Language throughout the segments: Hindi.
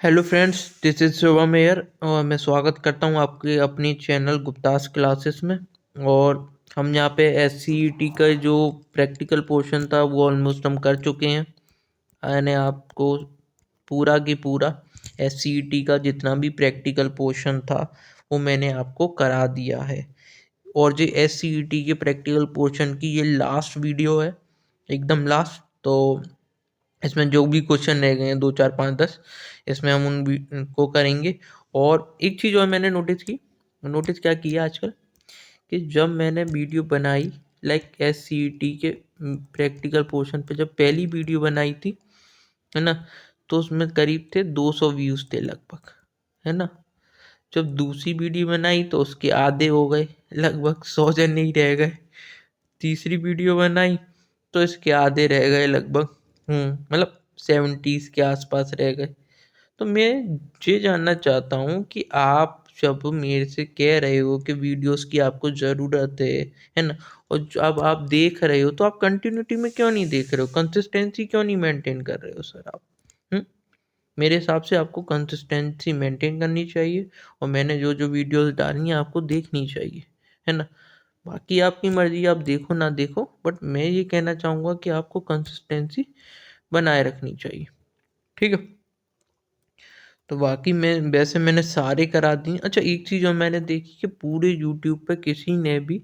Hello friends, this is Shubham here और मैं स्वागत करता हूँ आपके अपनी चैनल गुप्तास क्लासेस में। और हम यहाँ पे एससीईटी का जो प्रैक्टिकल पोर्शन था वो ऑलमोस्ट हम कर चुके हैं। मैंने आपको पूरा की पूरा एससीईटी का जितना भी प्रैक्टिकल पोर्शन था वो मैंने आपको करा दिया है। और जो एससीईटी के प्रैक्टिकल पोर्शन की ये लास्ट वीडियो है, एकदम लास्ट। तो इसमें जो भी क्वेश्चन रह गए हैं 2 4 5 10, इसमें हम को करेंगे। और एक चीज़ और मैंने नोटिस क्या किया आजकल, कि जब मैंने वीडियो बनाई लाइक एससीईटी के प्रैक्टिकल पोर्शन पे, जब पहली वीडियो बनाई थी, है ना, तो उसमें करीब थे 200 व्यूज़ थे लगभग, है ना। जब दूसरी वीडियो बनाई तो उसके आधे हो गए, लगभग 100 जन ही रह गए। तीसरी वीडियो बनाई तो इसके आधे रह गए लगभग, मतलब 70s के आसपास रह गए। तो मैं ये जानना चाहता हूँ कि आप जब मेरे से कह रहे हो कि वीडियोस की आपको ज़रूरत है ना, और जब आप देख रहे हो तो आप कंटिन्यूटी में क्यों नहीं देख रहे हो, कंसिस्टेंसी क्यों नहीं मेंटेन कर रहे हो सर आप? हम्म मेरे हिसाब से आपको कंसिस्टेंसी मेंटेन करनी चाहिए, और मैंने जो जो वीडियोस डाली हैं आपको देखनी चाहिए, है ना। बाकी आपकी मर्जी, आप देखो ना देखो, बट मैं ये कहना चाहूँगा कि आपको कंसिस्टेंसी बनाए रखनी चाहिए, ठीक है। तो बाकी मैं वैसे मैंने सारे करा दिए। अच्छा, एक चीज़ और मैंने देखी कि पूरे यूट्यूब पे किसी ने भी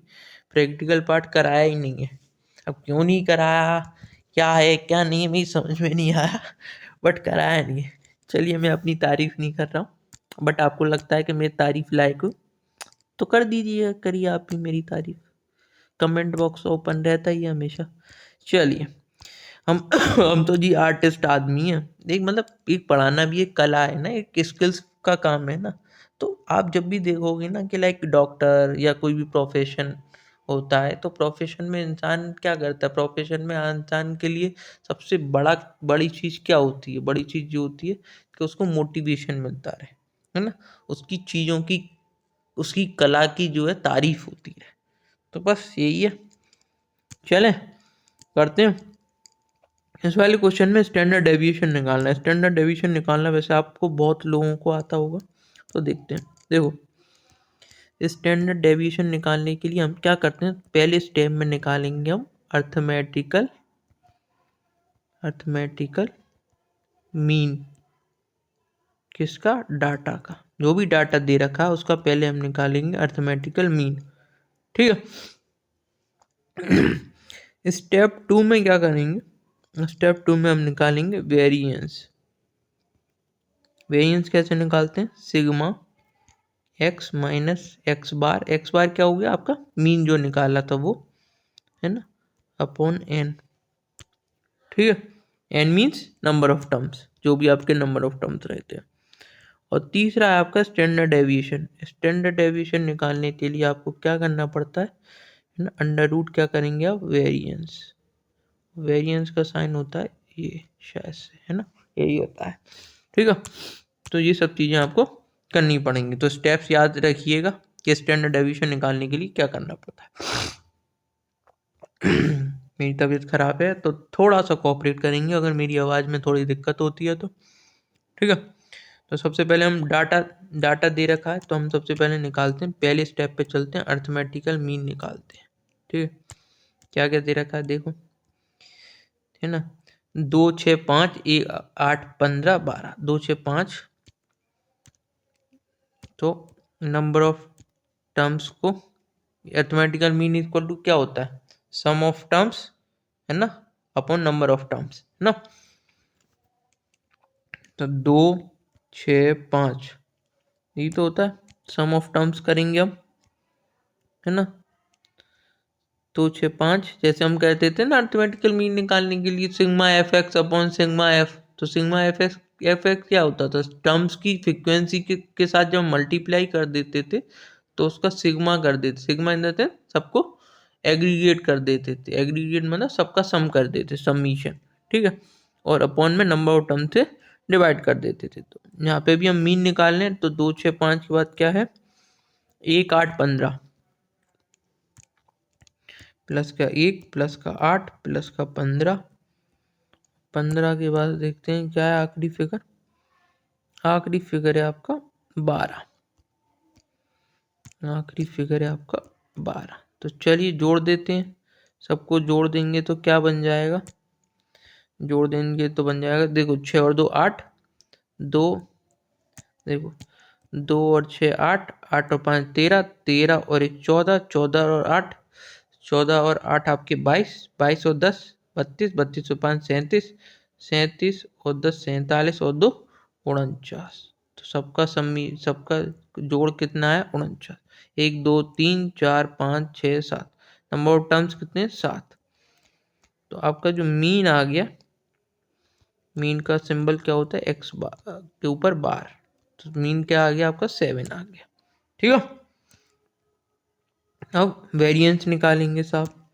प्रैक्टिकल पार्ट कराया ही नहीं है। अब क्यों नहीं कराया, क्या है क्या नहीं है, मेरी समझ में नहीं आया, बट कराया नहीं है। चलिए, मैं अपनी तारीफ़ नहीं कर रहा हूँ, बट आपको लगता है कि मेरी तारीफ़ लायक हूँ तो कर दीजिए, करिए आप भी मेरी तारीफ़। कमेंट बॉक्स ओपन रहता ही है हमेशा। चलिए, हम हम तो जी आर्टिस्ट आदमी हैं। एक मतलब एक पढ़ाना भी एक कला है ना, एक स्किल्स का काम है ना। तो आप जब भी देखोगे ना कि लाइक डॉक्टर या कोई भी प्रोफेशन होता है, तो प्रोफेशन में इंसान क्या करता है, प्रोफेशन में इंसान के लिए सबसे बड़ी चीज़ क्या होती है, बड़ी चीज़ जो होती है कि उसको मोटिवेशन मिलता रहे, है ना। उसकी चीज़ों की, उसकी कला की जो है तारीफ होती है। तो बस यही है। चलें, करते हैं। इस वाले क्वेश्चन में स्टैंडर्ड डेविएशन निकालना है। स्टैंडर्ड डेविएशन निकालना वैसे आपको बहुत लोगों को आता होगा, तो देखते हैं। देखो, स्टैंडर्ड डेविएशन निकालने के लिए हम क्या करते हैं, पहले स्टेप में निकालेंगे हम अर्थमेटिकल अर्थमेटिकल मीन। किसका? डाटा का। जो भी डाटा दे रखा है उसका पहले हम निकालेंगे अर्थमेटिकल मीन, ठीक है। स्टेप 2 में क्या करेंगे, स्टेप 2 में हम निकालेंगे वेरिएंस। वेरिएंस कैसे निकालते हैं, सिग्मा एक्स माइनस एक्स बार। एक्स बार क्या हो गया आपका, मीन जो निकाला था वो, है ना, अपॉन एन, ठीक है। N means number of terms, जो भी आपके नंबर ऑफ टर्म्स रहते हैं। और तीसरा है आपका स्टैंडर्ड डेविएशन। स्टैंडर्ड डेविएशन निकालने के लिए आपको क्या करना पड़ता है ना, अंडर रूट क्या करेंगे आप, वेरिएंस। वेरिएंस का साइन होता है ये, शायद से, है ना, यही होता है, ठीक है। तो ये सब चीज़ें आपको करनी पड़ेंगी। तो स्टेप्स याद रखिएगा कि स्टैंडर्ड डेविएशन निकालने के लिए क्या करना पड़ता है। मेरी तबीयत ख़राब है तो थोड़ा सा कोऑपरेट करेंगे अगर मेरी आवाज़ में थोड़ी दिक्कत होती है तो, ठीक है। तो सबसे पहले हम डाटा डाटा दे रखा है तो हम सबसे पहले निकालते हैं, पहले स्टेप पे चलते हैं, अर्थमेटिकल मीन निकालते हैं, ठीक है। क्या क्या दे रखा है देखो, है ना, 2 6 5 8 15 12, 2 6 5। तो नंबर ऑफ टर्म्स को, अर्थमेटिकल मीन इक्वल टू क्या होता है, सम ऑफ टर्म्स, है ना, अपॉन नंबर ऑफ टर्म्स, है ना। तो 2 6 5 यही तो होता है, सम ऑफ टर्म्स करेंगे हम, है ना। 2 6 5 जैसे हम कहते थे ना अर्थमेटिकल मीन निकालने के लिए, sigma F x upon sigma F. तो सिग्मा एफ एक्स क्या होता था, टर्म्स की फ्रिक्वेंसी के साथ जब मल्टीप्लाई कर देते थे तो उसका सिग्मा कर देते, सिग्मा इन देते सबको एग्रीगेट कर देते थे। एग्रीगेट मतलब सबका सम कर देते, समीशन, ठीक है। और अपॉन में नंबर ऑफ टर्म से डिवाइड कर देते थे। तो यहाँ पे भी हम मीन निकाल लें तो 2 6 5 के बाद क्या है, 1 8 15 प्लस का 1 प्लस का 8 प्लस का 15, 15 के बाद देखते हैं क्या है आखिरी फिगर, आखिरी फिगर है आपका 12। आखिरी फिगर है आपका 12। तो चलिए जोड़ देते हैं, सबको जोड़ देंगे तो क्या बन जाएगा, जोड़ देंगे तो बन जाएगा, देखो 6 और 2 8, 2, देखो 2 और 6 8, 8 और 5 13, 13 और 1 14, 14 और 8, 14 और 8 आपके 22, 22 और 10 32, 32 और 5 37, 37 और 10 47 और 2 49। तो सबका जोड़ कितना है 49। 1 2 3 4 5 6 7, नंबर ऑफ टर्म्स कितने 7। तो आपका जो मीन आ गया, मीन का सिंबल क्या होता है एक्स बार के ऊपर बार, तो मीन क्या आ गया आपका 7 आ गया। ठीक है, अब वेरिएंस निकालेंगे साहब।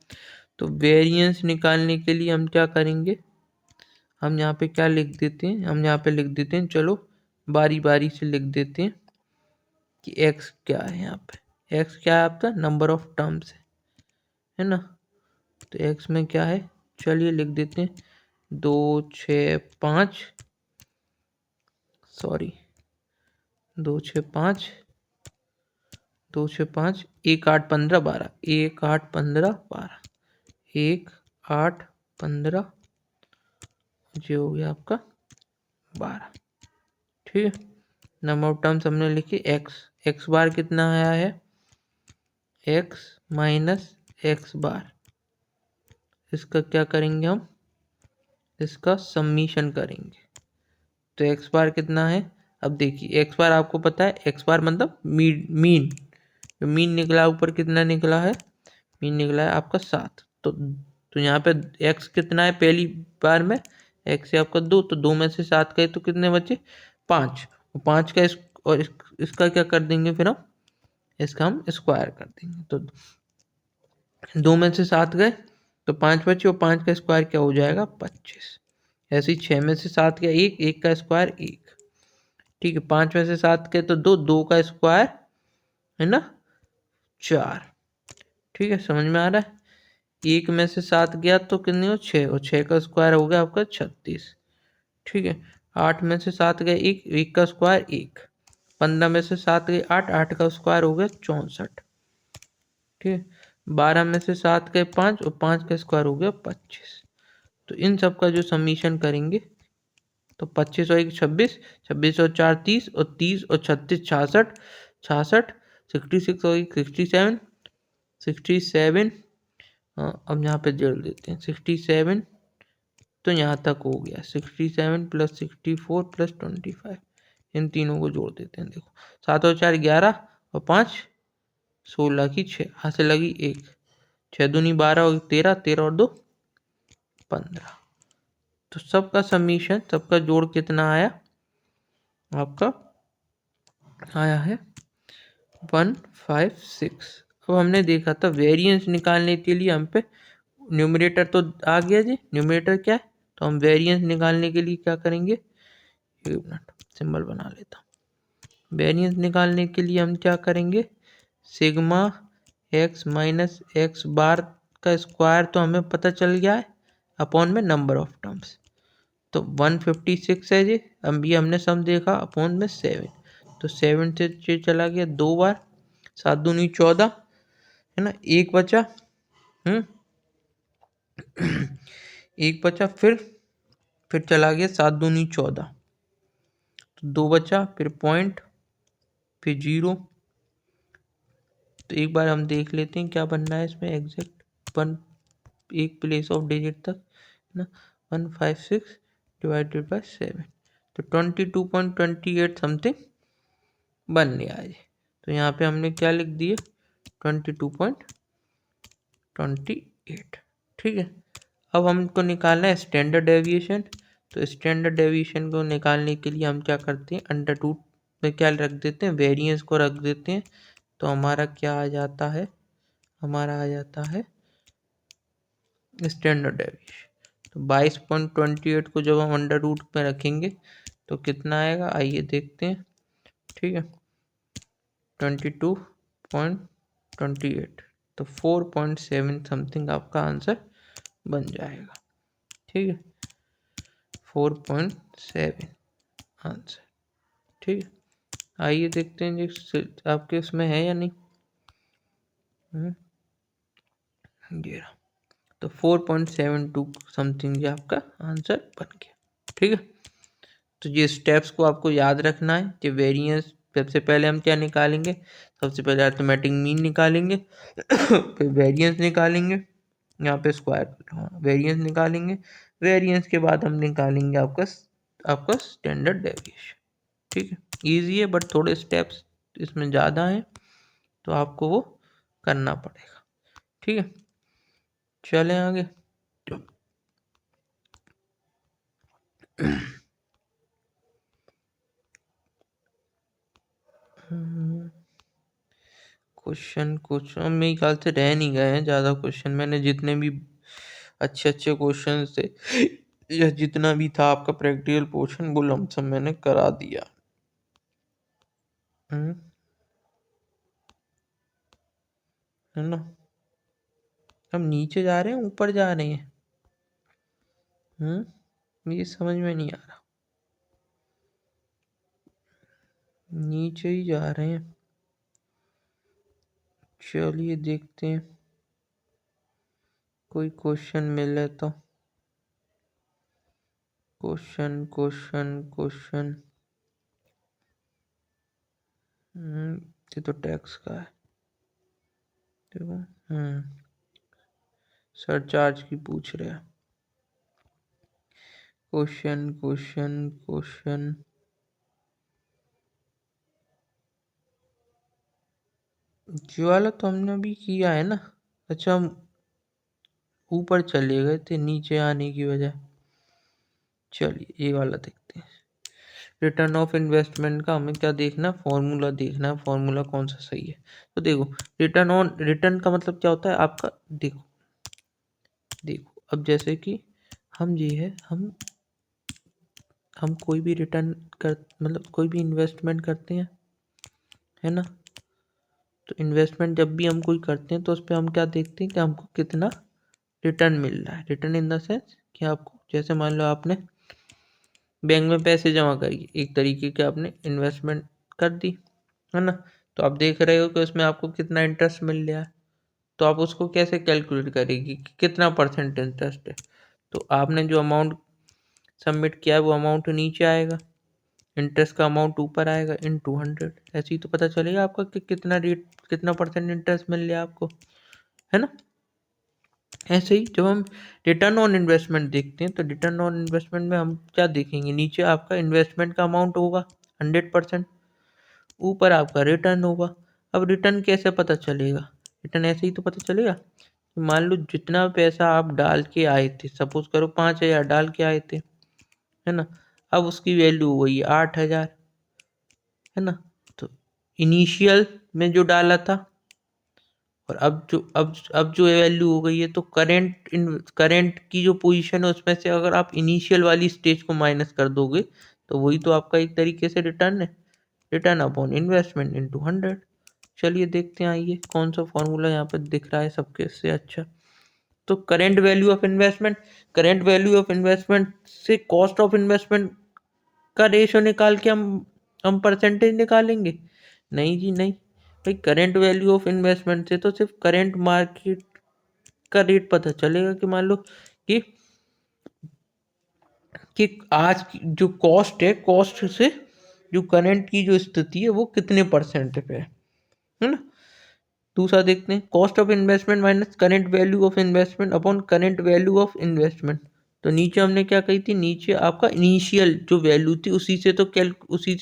तो वेरिएंस निकालने के लिए हम क्या करेंगे, हम यहाँ पे क्या लिख देते हैं, हम यहाँ पे लिख देते हैं, चलो बारी बारी से लिख देते हैं कि x क्या है। यहाँ पे x क्या है आपका नंबर ऑफ टर्म्स है ना। तो x में क्या है, चलिए लिख देते हैं 2 6 5, सॉरी 2 6 5, 2 6 5, 1 8 15 12, 1 8 15 12, 1 8 15, जो हो गया आपका 12। ठीक है, नंबर ऑफ टर्म्स हमने लिखी एक्स बार कितना आया है, एक्स माइनस एक्स बार, इसका क्या करेंगे हम, इसका सम्मीशन करेंगे। तो एक्स बार कितना है, अब देखिए एक्स बार आपको पता है, एक्स बार मतलब मीन, जो मीन निकला ऊपर कितना निकला है, मीन निकला है आपका 7। तो यहाँ पे एक्स कितना है पहली बार में, एक्स है आपका 2, तो 2 में से 7 गए तो कितने बचे 5, और 5 का इसका क्या कर देंगे फिर हम, इसका हम स्क्वायर कर देंगे। तो 2 में से 7 गए तो 5 बचे, और 5 का स्क्वायर क्या हो जाएगा 25। ऐसे ही 6 में से 7 गया 1, 1 का स्क्वायर 1। ठीक है, 5 में से 7 गए तो 2, 2 का स्क्वायर है ना 4। ठीक है, समझ में आ रहा है। 1 में से 7 गया तो कितनी हो 6, और 6 का स्क्वायर हो गया आपका 36। ठीक है, 8 में से 7 गए 1, 1 का स्क्वायर 1, 15 में से 7 गए 8, 8 का स्क्वायर हो गया 64। ठीक है, 12 में से 7 गए 5, और 5 का स्क्वायर हो गया 25। तो इन सब का जो समीशन करेंगे तो 25 और 1 26, 26 और 4 30, और 30 और 36 66, 66 66 और 1 67, 67, अब यहाँ पे जोड़ देते हैं 67, तो यहाँ तक हो गया 67 प्लस 64 प्लस 25, इन तीनों को जोड़ देते हैं। देखो 7 और 4 11, और 5 16 की 6, यहाँ से लगी 1, 6 दूनी 12 और 13, 13 और 2 15। तो सबका समीशन, सबका जोड़ कितना आया आपका, आया है 156। अब हमने देखा था वेरिएंस निकालने के लिए हम पे न्यूमरेटर तो आ गया जी, न्यूमरेटर क्या है, तो हम वेरिएंस निकालने के लिए क्या करेंगे, एक मिनट सिंबल बना लेता हूँ। वेरिएंस निकालने के लिए हम क्या करेंगे, सिग्मा एक्स माइनस एक्स बार का स्क्वायर तो हमें पता चल गया है, अपॉन में नंबर ऑफ टर्म्स, तो 156 है जी, अभी हमने सम देखा अपॉन में 7, तो 7 से चला गया 2 बार, 7 दूनी 14 है ना, एक बचा, एक बचा, फिर चला गया 7 दूनी 14, तो 2 बचा, फिर पॉइंट, फिर 0। तो एक बार हम देख लेते हैं क्या बनना है इसमें एग्जैक्ट, वन एक प्लेस ऑफ डिजिट तक है ना, 156 डिवाइडेड बाय 7, तो 22.28 समथिंग बन गया है। तो यहाँ पे हमने क्या लिख दिए 22.28। ठीक है, अब हमको निकालना है स्टैंडर्ड डेविएशन। तो स्टैंडर्ड डेविएशन को निकालने के लिए हम क्या करते हैं, अंडर रूट में क्या रख देते हैं, वेरिएंस को रख देते हैं। तो हमारा क्या आ जाता है, हमारा आ जाता है स्टैंडर्ड डेविएशन। तो 22.28 को जब हम अंडर रूट में रखेंगे तो कितना आएगा, आइए देखते हैं। ठीक है, 22.28, तो 4.7 समथिंग आपका आंसर बन जाएगा। ठीक है, 4.7 आंसर। ठीक है, आइए देखते हैं जी आपके उसमें है या नहीं। ये रहा। तो 4.72 समथिंग ये आपका आंसर बन गया। ठीक है, तो ये स्टेप्स को आपको याद रखना है कि वेरिएंस सबसे पहले हम क्या निकालेंगे, सबसे पहले अरिथमेटिक मीन निकालेंगे फिर वेरिएंस निकालेंगे, यहाँ पे स्क्वायर वेरिएंस निकालेंगे, वेरिएंस के बाद हम निकालेंगे आपका स्टैंडर्ड डेविएशन। ठीक है, इजी है बट थोड़े स्टेप्स इसमें ज़्यादा हैं तो आपको वो करना पड़ेगा। ठीक है, चलें आगे। क्वेश्चन मेरे ख्याल से रह नहीं गए हैं ज़्यादा क्वेश्चन। मैंने जितने भी अच्छे अच्छे क्वेश्चन थे या जितना भी था आपका प्रैक्टिकल पोर्शन वो लमसम मैंने करा दिया। है ना, हम नीचे जा रहे हैं ऊपर जा रहे हैं, ये समझ में नहीं आ रहा। नीचे ही जा रहे हैं, चलिए देखते हैं कोई क्वेश्चन मिले तो। क्वेश्चन ये तो टैक्स का है, देखो सरचार्ज की पूछ रहे हैं। क्वेश्चन ये वाला तो हमने अभी किया है ना। अच्छा, हम ऊपर चले गए थे नीचे आने की वजह। चलिए ये वाला देखते हैं। रिटर्न ऑफ इन्वेस्टमेंट का हमें क्या देखना, फॉर्मूला देखना है, फॉर्मूला कौन सा सही है। तो देखो रिटर्न का मतलब क्या होता है आपका, देखो अब जैसे कि हम ये है हम कोई भी रिटर्न कर मतलब कोई भी इन्वेस्टमेंट करते हैं, है ना। तो इन्वेस्टमेंट जब भी हम कोई करते हैं तो उस पर हम क्या देखते हैं कि हमको कितना रिटर्न मिल रहा है। रिटर्न इन द सेंस कि आपको जैसे मान लो आपने बैंक में पैसे जमा करिए, एक तरीके के आपने इन्वेस्टमेंट कर दी, है ना। तो आप देख रहे हो कि उसमें आपको कितना इंटरेस्ट मिल रहा है। तो आप उसको कैसे कैलकुलेट करेगी कि कितना परसेंट इंटरेस्ट है। तो आपने जो अमाउंट सबमिट किया है वो अमाउंट नीचे आएगा, इंटरेस्ट का अमाउंट ऊपर आएगा इन 200। ऐसे ही तो पता चलेगा आपका कि कितना परसेंट इंटरेस्ट मिल रहा है आपको, है ना। ऐसे ही जब हम रिटर्न ऑन इन्वेस्टमेंट देखते हैं तो रिटर्न ऑन इन्वेस्टमेंट में हम क्या देखेंगे, नीचे आपका इन्वेस्टमेंट का अमाउंट होगा 100%, ऊपर आपका रिटर्न होगा। अब रिटर्न कैसे पता चलेगा, रिटर्न ऐसे ही तो पता चलेगा। मान लो जितना पैसा आप डाल के आए थे, सपोज करो 5,000 डाल के आए थे, है ना। अब उसकी वैल्यू हो गई 8,000, है ना। तो इनिशियल में जो डाला था और अब जो वैल्यू हो गई है, तो करंट की जो पोजीशन है उसमें से अगर आप इनिशियल वाली स्टेज को माइनस कर दोगे तो वही तो आपका एक तरीके से रिटर्न है, रिटर्न अपॉन इन्वेस्टमेंट इनटू 100। चलिए देखते हैं, आइए कौन सा फॉर्मूला यहाँ पर दिख रहा है सबके से अच्छा। तो करेंट वैल्यू ऑफ इन्वेस्टमेंट से कॉस्ट ऑफ इन्वेस्टमेंट का रेशो निकाल के हम परसेंटेज निकालेंगे। नहीं जी नहीं, भाई करेंट वैल्यू ऑफ इन्वेस्टमेंट से तो सिर्फ करेंट मार्केट का रेट पता चलेगा कि मान लो कि आज की जो कॉस्ट है, कॉस्ट से जो करेंट की जो स्थिति है वो कितने परसेंट पे है ना। दूसरा देखते हैं, cost of investment minus current value of investment upon current value of investment. तो नीचे हमने क्या कही थी, नीचे आपका इनिशियल जो वैल्यू थी उसी से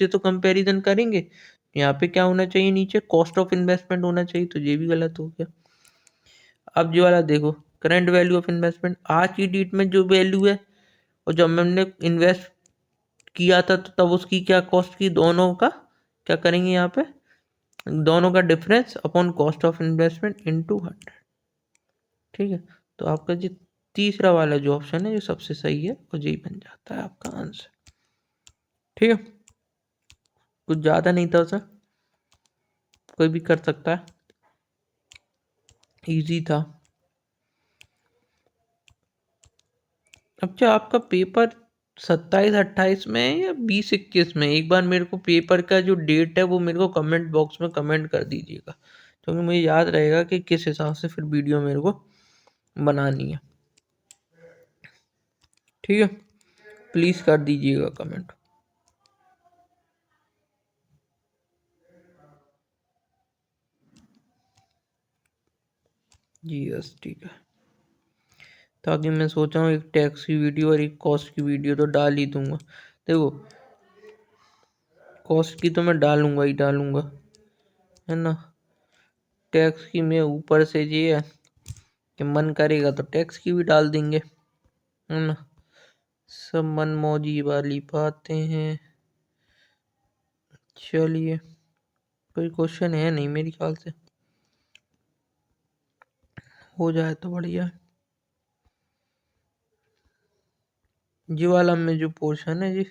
तो कंपैरिजन करेंगे। यहाँ पे क्या होना चाहिए, नीचे कॉस्ट ऑफ इन्वेस्टमेंट होना चाहिए, तो ये भी गलत हो गया। अब जो वाला देखो, करंट वैल्यू ऑफ इन्वेस्टमेंट आज की डेट में जो वैल्यू है और जब हमने इन्वेस्ट किया था तो तब उसकी क्या कॉस्ट की, दोनों का क्या करेंगे यहाँ पे, दोनों का difference upon cost of investment into 100। ठीक है, तो आपका जो तीसरा वाला जो ऑप्शन है जो सबसे सही है वो यही बन जाता है आपका आंसर। ठीक है, कुछ ज़्यादा नहीं था उसमें, कोई भी कर सकता है, इजी था। अच्छा, आपका पेपर 27-28 में या 20-21 में, एक बार मेरे को पेपर का जो डेट है वो मेरे को कमेंट बॉक्स में कमेंट कर दीजिएगा, क्योंकि मुझे याद रहेगा कि किस हिसाब से फिर वीडियो मेरे को बनानी है। ठीक है, प्लीज़ कर दीजिएगा कमेंट। जी यस, ठीक है। ताकि मैं सोचा हूँ एक टैक्स की वीडियो और एक कॉस्ट की वीडियो तो डाल ही दूंगा। देखो, कॉस्ट की तो मैं डालूंगा ही डालूंगा, है ना। टैक्स की मैं ऊपर से ये है कि मन करेगा तो टैक्स की भी डाल देंगे, है ना। सब मनमौजी वाली बातें हैं। चलिए, कोई क्वेश्चन है नहीं मेरे ख्याल से, हो जाए तो बढ़िया है। जी वाला में जो पोर्शन है जी,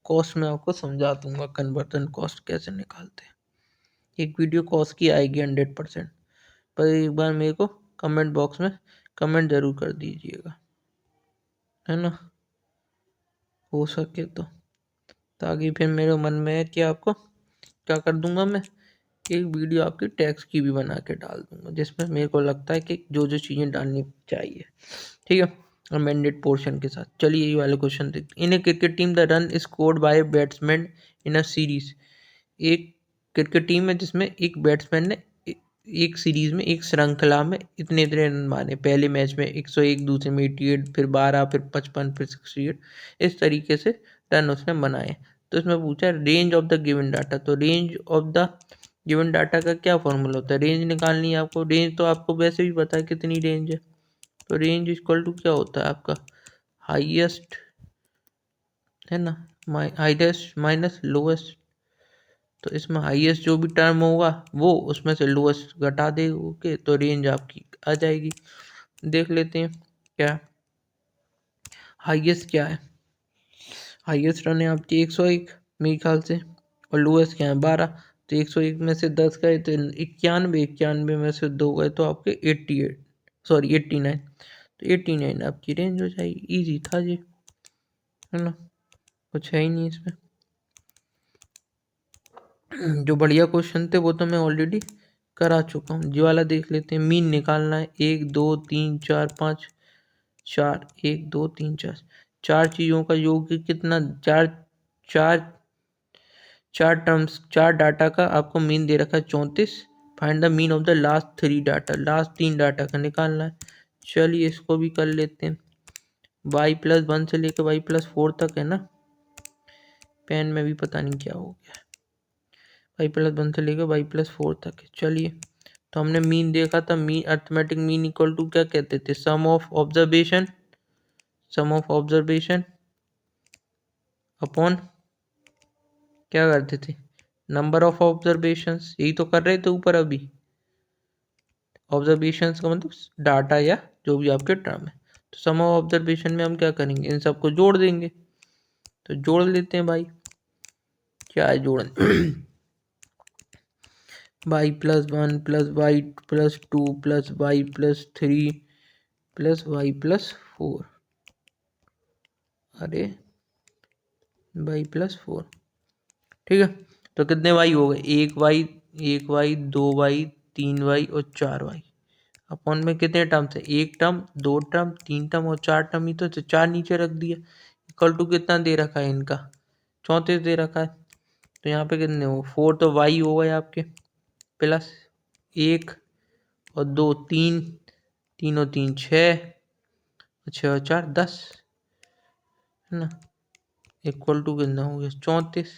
कॉस्ट में आपको समझा दूंगा कन्वर्जन कॉस्ट कैसे निकालते हैं। एक वीडियो कॉस्ट की आएगी 100%, पर एक बार मेरे को कमेंट बॉक्स में कमेंट जरूर कर दीजिएगा, है ना, हो सके तो, ताकि फिर मेरे मन में है कि आपको क्या कर दूंगा मैं, एक वीडियो आपकी टैक्स की भी बना के डाल दूंगा, जिसमें मेरे को लगता है कि जो जो चीज़ें डालनी चाहिए। ठीक है, अमेंडेड पोर्शन के साथ। चलिए ये वाले क्वेश्चन देखते हैं। In a cricket team the run scored by batsman in a series. एक क्रिकेट टीम है जिसमें एक बैट्समैन ने एक सीरीज में, एक श्रृंखला में इतने इतने रन मारे। पहले मैच में 101, दूसरे में 88, फिर 12, फिर 55, फिर 68, इस तरीके से रन उसने बनाए। तो इसमें पूछा range of the given data. तो range of the given data का क्या फॉर्मूला होता है, रेंज निकालनी है आपको। रेंज तो आपको वैसे भी पता है कितनी रेंज है। तो रेंज इक्वल टू क्या होता है आपका, हाईएस्ट, है ना, हाईएस्ट माइनस लोएस्ट। तो इसमें हाईएस्ट जो भी टर्म होगा वो उसमें से लोएस्ट घटा देंगे तो रेंज आपकी आ जाएगी। देख लेते हैं क्या हाईएस्ट क्या है। हाईएस्ट रन है आपकी 101 मेरे ख्याल से, और लोएस्ट क्या है 12। तो 101 में से 10 गए तो 91, 91 में से 2 गए तो आपके 88, सॉरी 89। तो 89 आपकी रेंज हो जाएगी। ईजी था जी, है ना, कुछ है ही नहीं इसमें। जो बढ़िया क्वेश्चन थे वो तो मैं ऑलरेडी करा चुका हूँ। जी वाला देख लेते हैं। मीन निकालना है, 1 2 3 4 5 4, 1 2 3 4, चार चीज़ों का योग कितना, चार चार चार टर्म्स, चार डाटा का आपको मीन दे रखा है 34। Find the mean of the last 3 data, last 3 data का निकालना है। चलिए इसको भी कर लेते हैं। y+1 से लेकर y+4 तक है ना, पेन में भी पता नहीं क्या हो गया। y+1 से लेकर y+4 तक है। चलिए, तो हमने मीन देखा था। Mean, arithmetic mean equal to क्या कहते थे, sum of observation, sum of observation upon क्या करते थे, नंबर ऑफ ऑब्जर्वेशंस। यही तो कर रहे थे ऊपर अभी। ऑब्जर्वेशंस का मतलब डाटा या जो भी आपके टर्म है। तो सम ऑफ ऑब्जर्वेशन में हम क्या करेंगे, इन सबको जोड़ देंगे। तो जोड़ लेते हैं भाई, क्या है जोड़न y+1 + y+2 + y+3 + y+4, अरे y+4। ठीक है, तो कितने y हो गए, 1y, 1y, 2y, 3y और 4y। अपॉन में कितने टर्म थे, एक टर्म, दो टर्म, तीन टर्म और चार टर्म ही तो चार नीचे रख दिया। इक्वल टू कितना दे रखा है इनका, 34 दे रखा है। तो यहाँ पे कितने हो, 4 तो y हो गए आपके, प्लस 1 और 2 3, 3 और 3 6, 6 और 4 10, है ना। इक्वल टू कितना हो गया 34,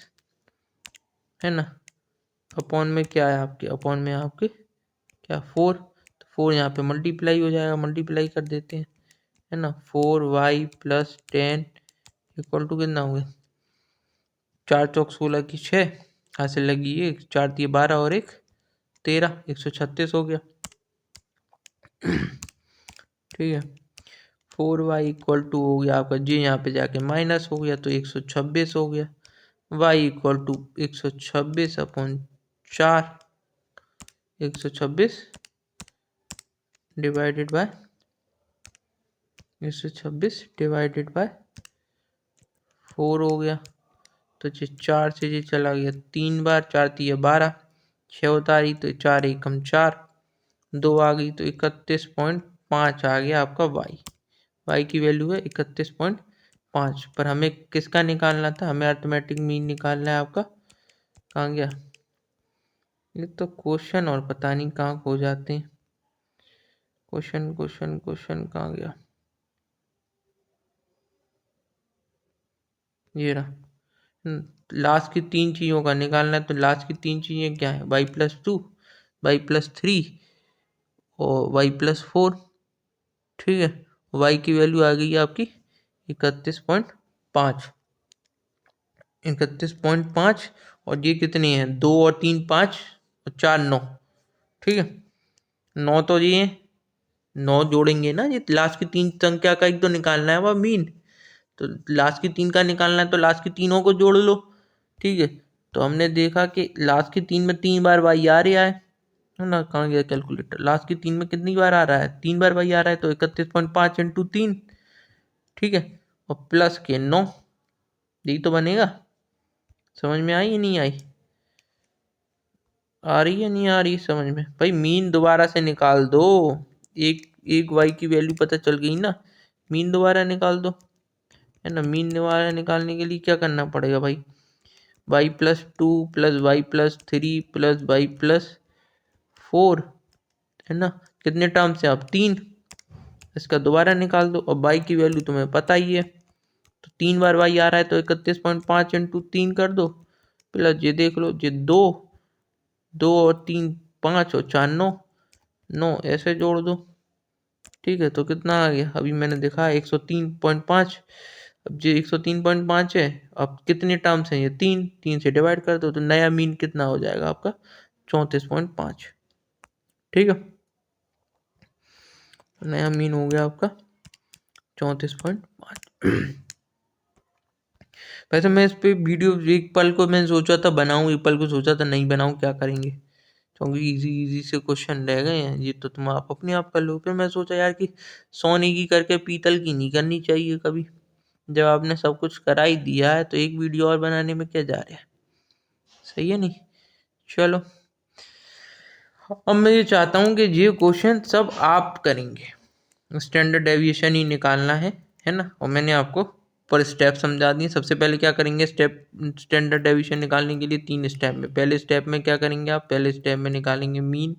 है ना। अपॉन में क्या है आपके, अपॉन में आपके क्या 4। तो 4 यहाँ पे मल्टीप्लाई हो जाएगा, मल्टीप्लाई कर देते हैं, है ना। 4y+10 इक्वल टू कितना हो गया, 4 चौक 16 की 6, यहाँ से लगी 1, 4 दिए 12 और 1 13, 136 हो गया। ठीक है, 4y इक्वल टू हो गया आपका जी, यहाँ पे जाके माइनस हो गया तो 126 हो गया। y equal to 126 upon 4, 126 divided by 126 divided by 4 हो गया, तो 4 से ये चला गया 3 बार, 4 3 12, 6 उतारी तो 4 एकम 4, 2 आ गई तो 31.5 आ गया आपका y की वैल्यू है 31.5। पर हमें किसका निकालना था, हमें अर्थमेटिक मीन निकालना है आपका। कहाँ गया ये तो क्वेश्चन, और पता नहीं कहाँ खो जाते हैं क्वेश्चन क्वेश्चन क्वेश्चन, कहाँ गया, ये रहा। लास्ट की 3 चीज़ों का निकालना है, तो लास्ट की 3 चीज़ें क्या है, y+2, y+3 और y+4। ठीक है, y की वैल्यू आ गई है आपकी 31.5, 31.5, और ये कितनी है, 2 और 3 5 और 4 9। ठीक है, 9 तो ये 9 जोड़ेंगे ना, ये लास्ट की 3 संख्या का एक तो निकालना है वह मीन, तो लास्ट की 3 का निकालना है तो लास्ट की तीनों को जोड़ लो। ठीक है, तो हमने देखा कि लास्ट की 3 में 3 बार y आ रहा है ना, कहाँ गया कैलकुलेटर, लास्ट की 3 में कितनी बार आ रहा है, 3 बार y आ रहा है, तो 31.5 इंटू 3। ठीक है, और प्लस के 9, यही तो बनेगा। समझ में आई या नहीं आई, आ रही है नहीं आ रही समझ में भाई, मीन दोबारा से निकाल दो, एक एक y की वैल्यू पता चल गई ना, मीन दोबारा निकाल दो, है ना। मीन दोबारा निकालने के लिए क्या करना पड़ेगा भाई, y+2 plus y+3 plus y+4, है ना, कितने टर्म से आप 3, इसका दोबारा निकाल दो, और y की वैल्यू तुम्हें पता ही है, तो 3 बार y आ रहा है तो 31.5 इंटू 3 कर दो, प्लस ये देख लो ये 2, 2 और 3 5 और 4 9, 9 ऐसे जोड़ दो। ठीक है, तो कितना आ गया, अभी मैंने देखा 103.5। अब जो 103.5 है, अब कितने टर्म्स हैं ये, 3, 3 से डिवाइड कर दो, तो नया मीन कितना हो जाएगा आपका 34.5। ठीक है, नया मीन हो गया आपका 34.5। वैसे मैं इस पे वीडियो एक पल को मैंने सोचा था बनाऊं, एक पल को सोचा था नहीं बनाऊं, क्या करेंगे, क्योंकि इजी इजी से क्वेश्चन रह गए हैं, ये तो तुम आप अपने आप कर लो। फिर मैं सोचा यार कि सोने की करके पीतल की नहीं करनी चाहिए कभी, जब आपने सब कुछ करा ही दिया है तो एक वीडियो और बनाने में क्या जा रहा है, सही है नहीं। चलो, अब मैं ये चाहता हूँ कि ये क्वेश्चन सब आप करेंगे, स्टैंडर्ड डेविएशन ही निकालना है ना, और मैंने आपको पर स्टेप समझा दिए। सबसे पहले क्या करेंगे, स्टेप स्टैंडर्ड डेविएशन निकालने के लिए 3 स्टेप में, पहले स्टेप में क्या करेंगे आप, पहले स्टेप में निकालेंगे मीन,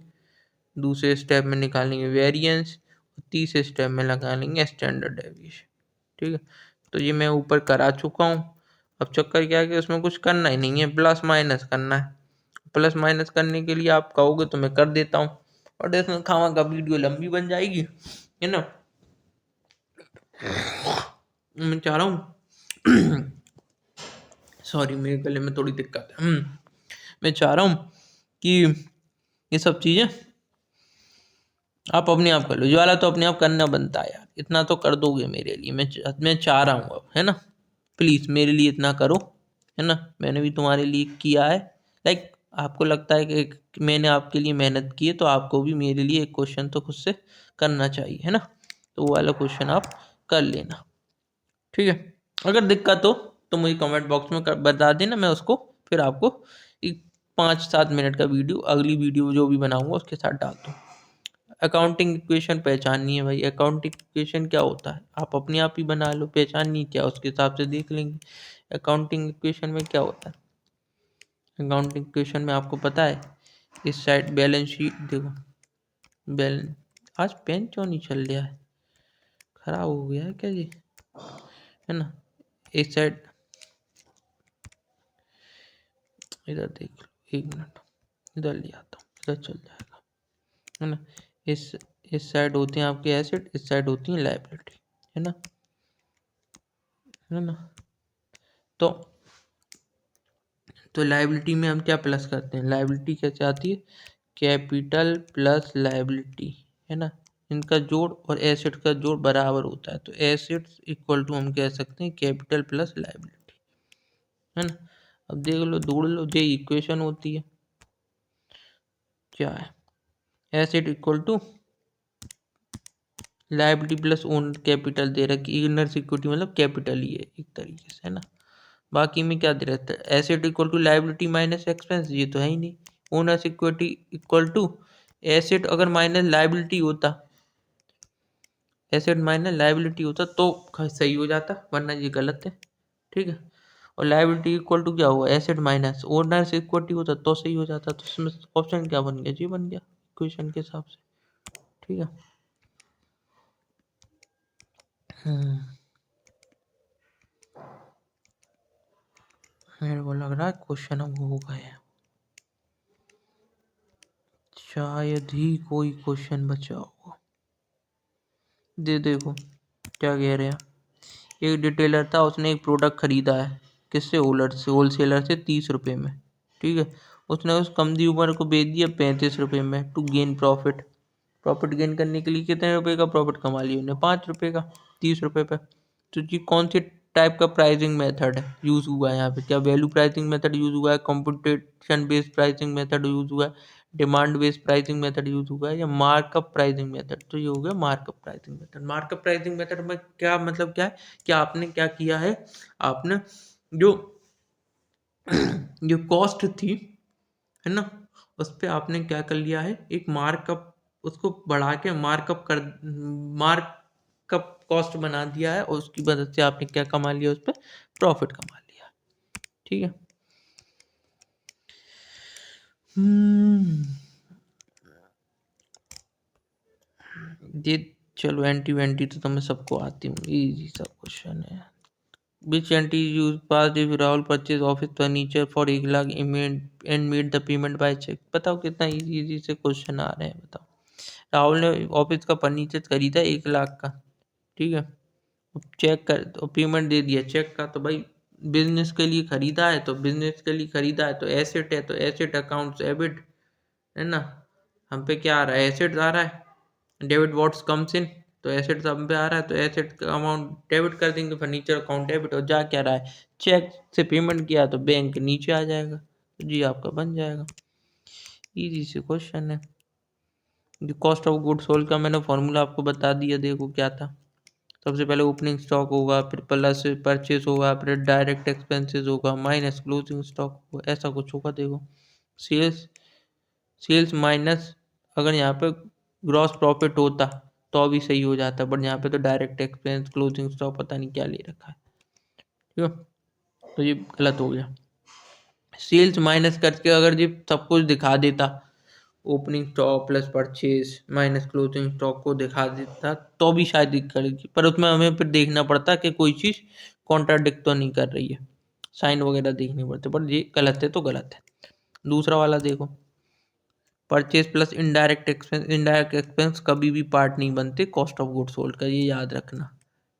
दूसरे स्टेप में निकालेंगे वेरिएंस, और तीसरे स्टेप में निकालेंगे स्टैंडर्ड डेविएशन। ठीक है, तो ये मैं ऊपर करा चुका हूँ। अब चक्कर क्या है कि उसमें कुछ करना ही नहीं है, प्लस माइनस करना है। प्लस माइनस करने के लिए आप कहोगे तो मैं कर देता हूँ, और इसमें खावा का वीडियो लंबी बन जाएगी, है ना। मैं चाह रहा हूँ सॉरी, मेरे गले में थोड़ी दिक्कत है। मैं चाह रहा हूँ कि ये सब चीज़ें आप अपने आप कर लो, जो वाला तो अपने आप करना बनता है यार, इतना तो कर दोगे मेरे लिए, मैं चाह रहा हूँ अब, है ना। प्लीज़ मेरे लिए इतना करो, है ना, मैंने भी तुम्हारे लिए किया है। लाइक आपको लगता है कि मैंने आपके लिए मेहनत की है, तो आपको भी मेरे लिए एक क्वेश्चन तो खुद से करना चाहिए, है ना। तो वो वाला क्वेश्चन आप कर लेना। ठीक है, अगर दिक्कत हो तो मुझे कमेंट बॉक्स में बता देना, मैं उसको फिर आपको एक 5-7 मिनट का वीडियो, अगली वीडियो जो भी बनाऊंगा उसके साथ डाल दूँ। अकाउंटिंग इक्वेशन पहचाननी है भाई, अकाउंटिंग इक्वेशन क्या होता है आप अपने आप ही बना लो, पहचाननी क्या उसके हिसाब से देख लेंगे अकाउंटिंग इक्वेशन में क्या होता है। अकाउंटिंग इक्वेशन में आपको पता है, इस साइड बैलेंस शीट देखो, बैलेंस, आज पेन क्यों नहीं चल रहा है, खराब हो गया है क्या जी, है ना। इस साइड, इधर देख लो, 1 मिनट, इधर ले आता हूँ, इधर चल जाएगा, है ना। इस साइड होते हैं आपके एसेट, इस साइड होती है लायबिलिटी, है ना, है ना। तो लायबिलिटी में हम क्या प्लस करते हैं, लायबिलिटी कैसे आती है, कैपिटल प्लस लायबिलिटी, है ना, इनका जोड़ और एसेट का जोड़ बराबर होता है, तो एसेट्स इक्वल टू हम कह सकते हैं कैपिटल प्लस लायबिलिटी, है ना। अब देख लो, ढूंढ लो, ये इक्वेशन होती है, क्या है, asset equal to liability plus own capital दे रखी, इनर इक्विटी मतलब कैपिटल ही है एक तरीके से, है ना। बाकी में क्या दे रहता है, asset equal to liability minus expense, ये तो है ही नहीं। Owner's equity equal to asset अगर माइनस लाइबिलिटी होता, एसेट माइनस लाइबिलिटी होता तो सही हो जाता, वरना ये गलत है। ठीक है, और लाइबिलिटी इक्वल टू क्या हुआ, एसेट माइनस ओनर्स इक्विटी होता तो सही हो जाता। तो इसमें ऑप्शन क्या बन गया, जी बन गया क्वेश्चन के हिसाब से। ठीक है। मेरे को लग रहा है क्वेश्चन अब हो गए, शायद ही कोई क्वेश्चन बचा होगा। देखो क्या कह रहे हैं, एक डिटेलर था, उसने एक प्रोडक्ट खरीदा है किससे, होलसेलर से 30 रुपये में। ठीक है, उसने उस कंज्यूमर को बेच दिया 35 रुपये में to gain profit. Profit gain करने के लिए कितने रुपए का प्रॉफिट कमा लिया उन्हें, 5 रुपये का, 30 रुपये पे। तो जी कौन सी टाइप का प्राइसिंग मेथड है यूज हुआ है यहाँ पे, क्या वैल्यू प्राइसिंग मेथड यूज हुआ है, computation based pricing method use हुआ है, demand based pricing method use हुआ है, या मार्कअप प्राइसिंग मेथड। तो ये हो गया markup pricing method. Markup pricing method में क्या मतलब क्या है, कि आपने क्या किया है, आपने जो जो कॉस्ट थी, है ना, उस पे आपने क्या कर लिया है, एक मार्कअप, उसको बढ़ा के मार्कअप कॉस्ट बना दिया है, और उसकी मदद से आपने क्या कमा लिया, उस पर प्रॉफिट कमा लिया। ठीक है। ये चलो एंटी वेंटी तो तुम्हें सबको आती हूँ, इजी सा क्वेश्चन है। Which entity use passed if Rahul purchased office furniture for 1 lakh and made the payment by check? बताओ कितना इजी इजी से क्वेश्चन आ रहे हैं, बताओ। राहुल ने ऑफिस का फर्नीचर खरीदा 1 लाख का, ठीक है, चेक कर तो पेमेंट दे दिया चेक का। तो भाई बिजनेस के लिए खरीदा है, तो बिजनेस के लिए खरीदा है तो एसेट है, तो एसेट अकाउंट्स डेबिट, है ना। हम पे क्या आ रहा है, एसेट आ रहा है, डेबिट व्हाट्स कम्स इन, तो एसेट हम पे आ रहा है, तो एसेट का अमाउंट डेबिट कर देंगे, फर्नीचर अकाउंट डेबिट। और जा क्या रहा है, चेक से पेमेंट किया तो बैंक नीचे आ जाएगा, तो जी आपका बन जाएगा। इजी से क्वेश्चन है। जो कॉस्ट ऑफ गुड सोल्ड का मैंने फॉर्मूला आपको बता दिया, देखो क्या था। सबसे पहले ओपनिंग स्टॉक होगा, फिर प्लस परचेस होगा, फिर डायरेक्ट एक्सपेंसेस होगा, माइनस क्लोजिंग स्टॉक होगा, ऐसा कुछ होगा। देखो सेल्स, सेल्स माइनस, अगर यहाँ पे ग्रॉस प्रॉफिट होता तो भी सही हो जाता, बट यहाँ पे तो डायरेक्ट एक्सपेंस क्लोजिंग स्टॉक पता नहीं क्या ले रखा है। ठीक है, तो ये गलत हो गया। सेल्स माइनस करके अगर ये सब कुछ दिखा देता, opening stock plus purchase minus closing stock को दिखा देता तो भी शायद करेगी, पर उसमें हमें फिर देखना पड़ता कि कोई चीज़ कॉन्ट्राडिक्ट तो नहीं कर रही है, साइन वगैरह देखनी पड़ती, पर ये गलत है तो गलत है। दूसरा वाला देखो, purchase plus indirect expense, indirect expense कभी भी पार्ट नहीं बनते कॉस्ट ऑफ गुड सोल्ड का, ये याद रखना।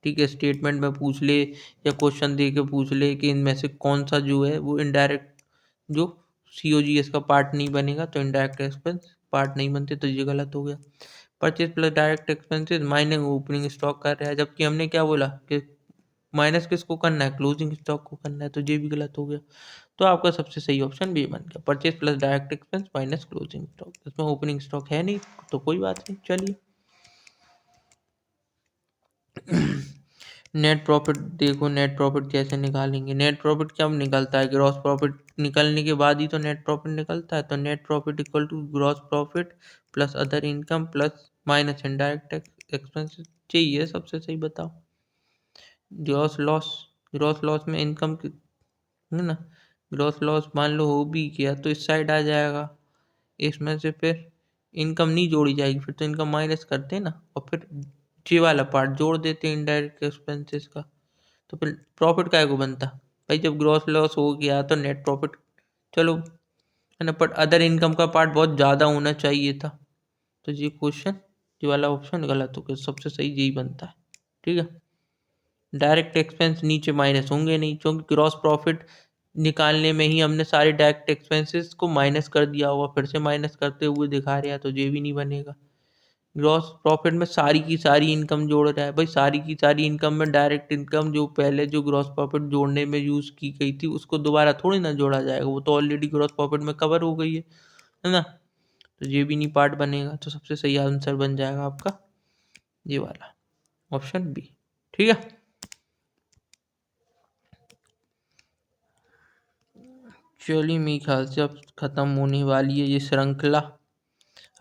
ठीक है, स्टेटमेंट में पूछ ले या क्वेश्चन दे के पूछ ले कि इनमें से कौन सा जो है वो इनडायरेक्ट, जो COGS का पार्ट नहीं बनेगा, तो इनडायरेक्ट एक्सपेंस पार्ट नहीं बनते, तो ये गलत हो गया। Purchase plus direct expenses minus opening stock कर रहा है, जबकि हमने क्या बोला कि माइनस किसको करना है, क्लोजिंग स्टॉक को करना है, तो ये भी गलत हो गया। तो आपका सबसे सही ऑप्शन बी बन गया, purchase plus direct expense minus closing stock. इसमें ओपनिंग स्टॉक है नहीं, तो कोई बात नहीं, चलिए। नेट प्रॉफिट देखो, नेट प्रॉफिट कैसे निकालेंगे, नेट प्रॉफिट कब निकलता है, ग्रॉस प्रॉफिट निकलने के बाद ही तो नेट प्रॉफिट निकलता है। तो net profit equal to gross profit plus other income plus minus indirect expenses, चाहिए सबसे सही, बताओ। ग्रॉस लॉस, ग्रॉस लॉस में इनकम, है ना, ग्रॉस लॉस मान लो हो भी गया तो इस साइड आ जाएगा, इसमें से फिर इनकम नहीं जोड़ी जाएगी, फिर तो इनकम माइनस करते हैं ना, और फिर ये वाला पार्ट जोड़ देते हैं इनडायरेक्ट एक्सपेंसेस का। तो फिर प्रॉफिट काय को बनता, भाई जब ग्रॉस लॉस हो गया तो नेट प्रॉफिट, चलो, है ना, बट अदर इनकम का पार्ट बहुत ज़्यादा होना चाहिए था। तो ये क्वेश्चन, ये वाला ऑप्शन गलत हो गया, सबसे सही यही बनता है। ठीक है, डायरेक्ट एक्सपेंस नीचे माइनस होंगे नहीं, क्योंकि ग्रॉस प्रॉफिट निकालने में ही हमने सारे डायरेक्ट एक्सपेंसेस को माइनस कर दिया होगा, फिर से माइनस करते हुए दिखा रहे हैं, तो ये भी नहीं बनेगा। ग्रॉस प्रॉफिट में सारी की सारी इनकम जोड़ रहा है, भाई सारी की सारी इनकम में डायरेक्ट इनकम जो पहले जो ग्रॉस प्रॉफिट जोड़ने में यूज़ की गई थी उसको दोबारा थोड़ी ना जोड़ा जाएगा, वो तो ऑलरेडी ग्रॉस प्रॉफिट में कवर हो गई है ना। तो ये भी नहीं पार्ट बनेगा, तो सबसे सही आंसर बन जाएगा आपका ये वाला ऑप्शन बी। ठीक है, चलिए मेरे ख्याल से अब ख़त्म होने वाली है ये श्रृंखला।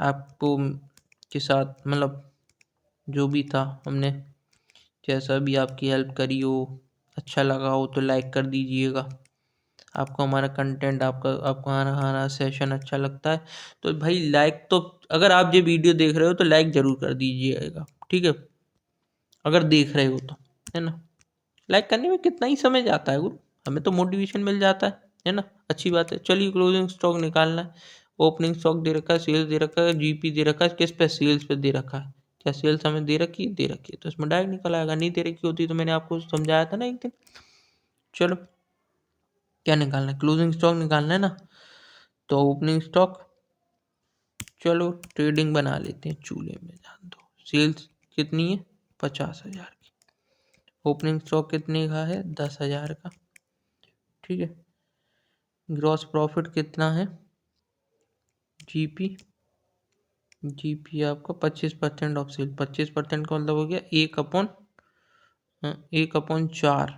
आपको के साथ मतलब जो भी था हमने जैसा भी आपकी हेल्प करी हो, अच्छा लगा हो तो लाइक कर दीजिएगा। आपको हमारा कंटेंट आपको हमारा सेशन अच्छा लगता है तो भाई लाइक तो, अगर आप ये वीडियो देख रहे हो तो लाइक ज़रूर कर दीजिएगा, ठीक है, अगर देख रहे हो तो, है ना। लाइक करने में कितना ही समय जाता है गुरु, हमें तो मोटिवेशन मिल जाता है ना। अच्छी बात है। चलिए क्लोजिंग स्टॉक निकालना है। ओपनिंग स्टॉक दे रखा है, सेल्स दे रखा है, जीपी दे रखा है, किस पे सेल्स पे दे रखा है, क्या सेल्स हमें दे रखी है तो इसमें डायरेक्ट निकल आएगा। नहीं दे रखी होती तो मैंने आपको समझाया था ना एक दिन। चलो क्या निकालना है, क्लोजिंग स्टॉक निकालना है ना। तो ओपनिंग स्टॉक, चलो ट्रेडिंग बना लेते हैं चूल्हे में जान दो। सेल्स कितनी है, 50,000 की। ओपनिंग स्टॉक कितने का है, 10,000 का, ठीक है। ग्रॉस प्रॉफिट कितना है, जीपी, जीपी आपका 25% ऑफ सेल। 25% का मतलब हो गया 1/4,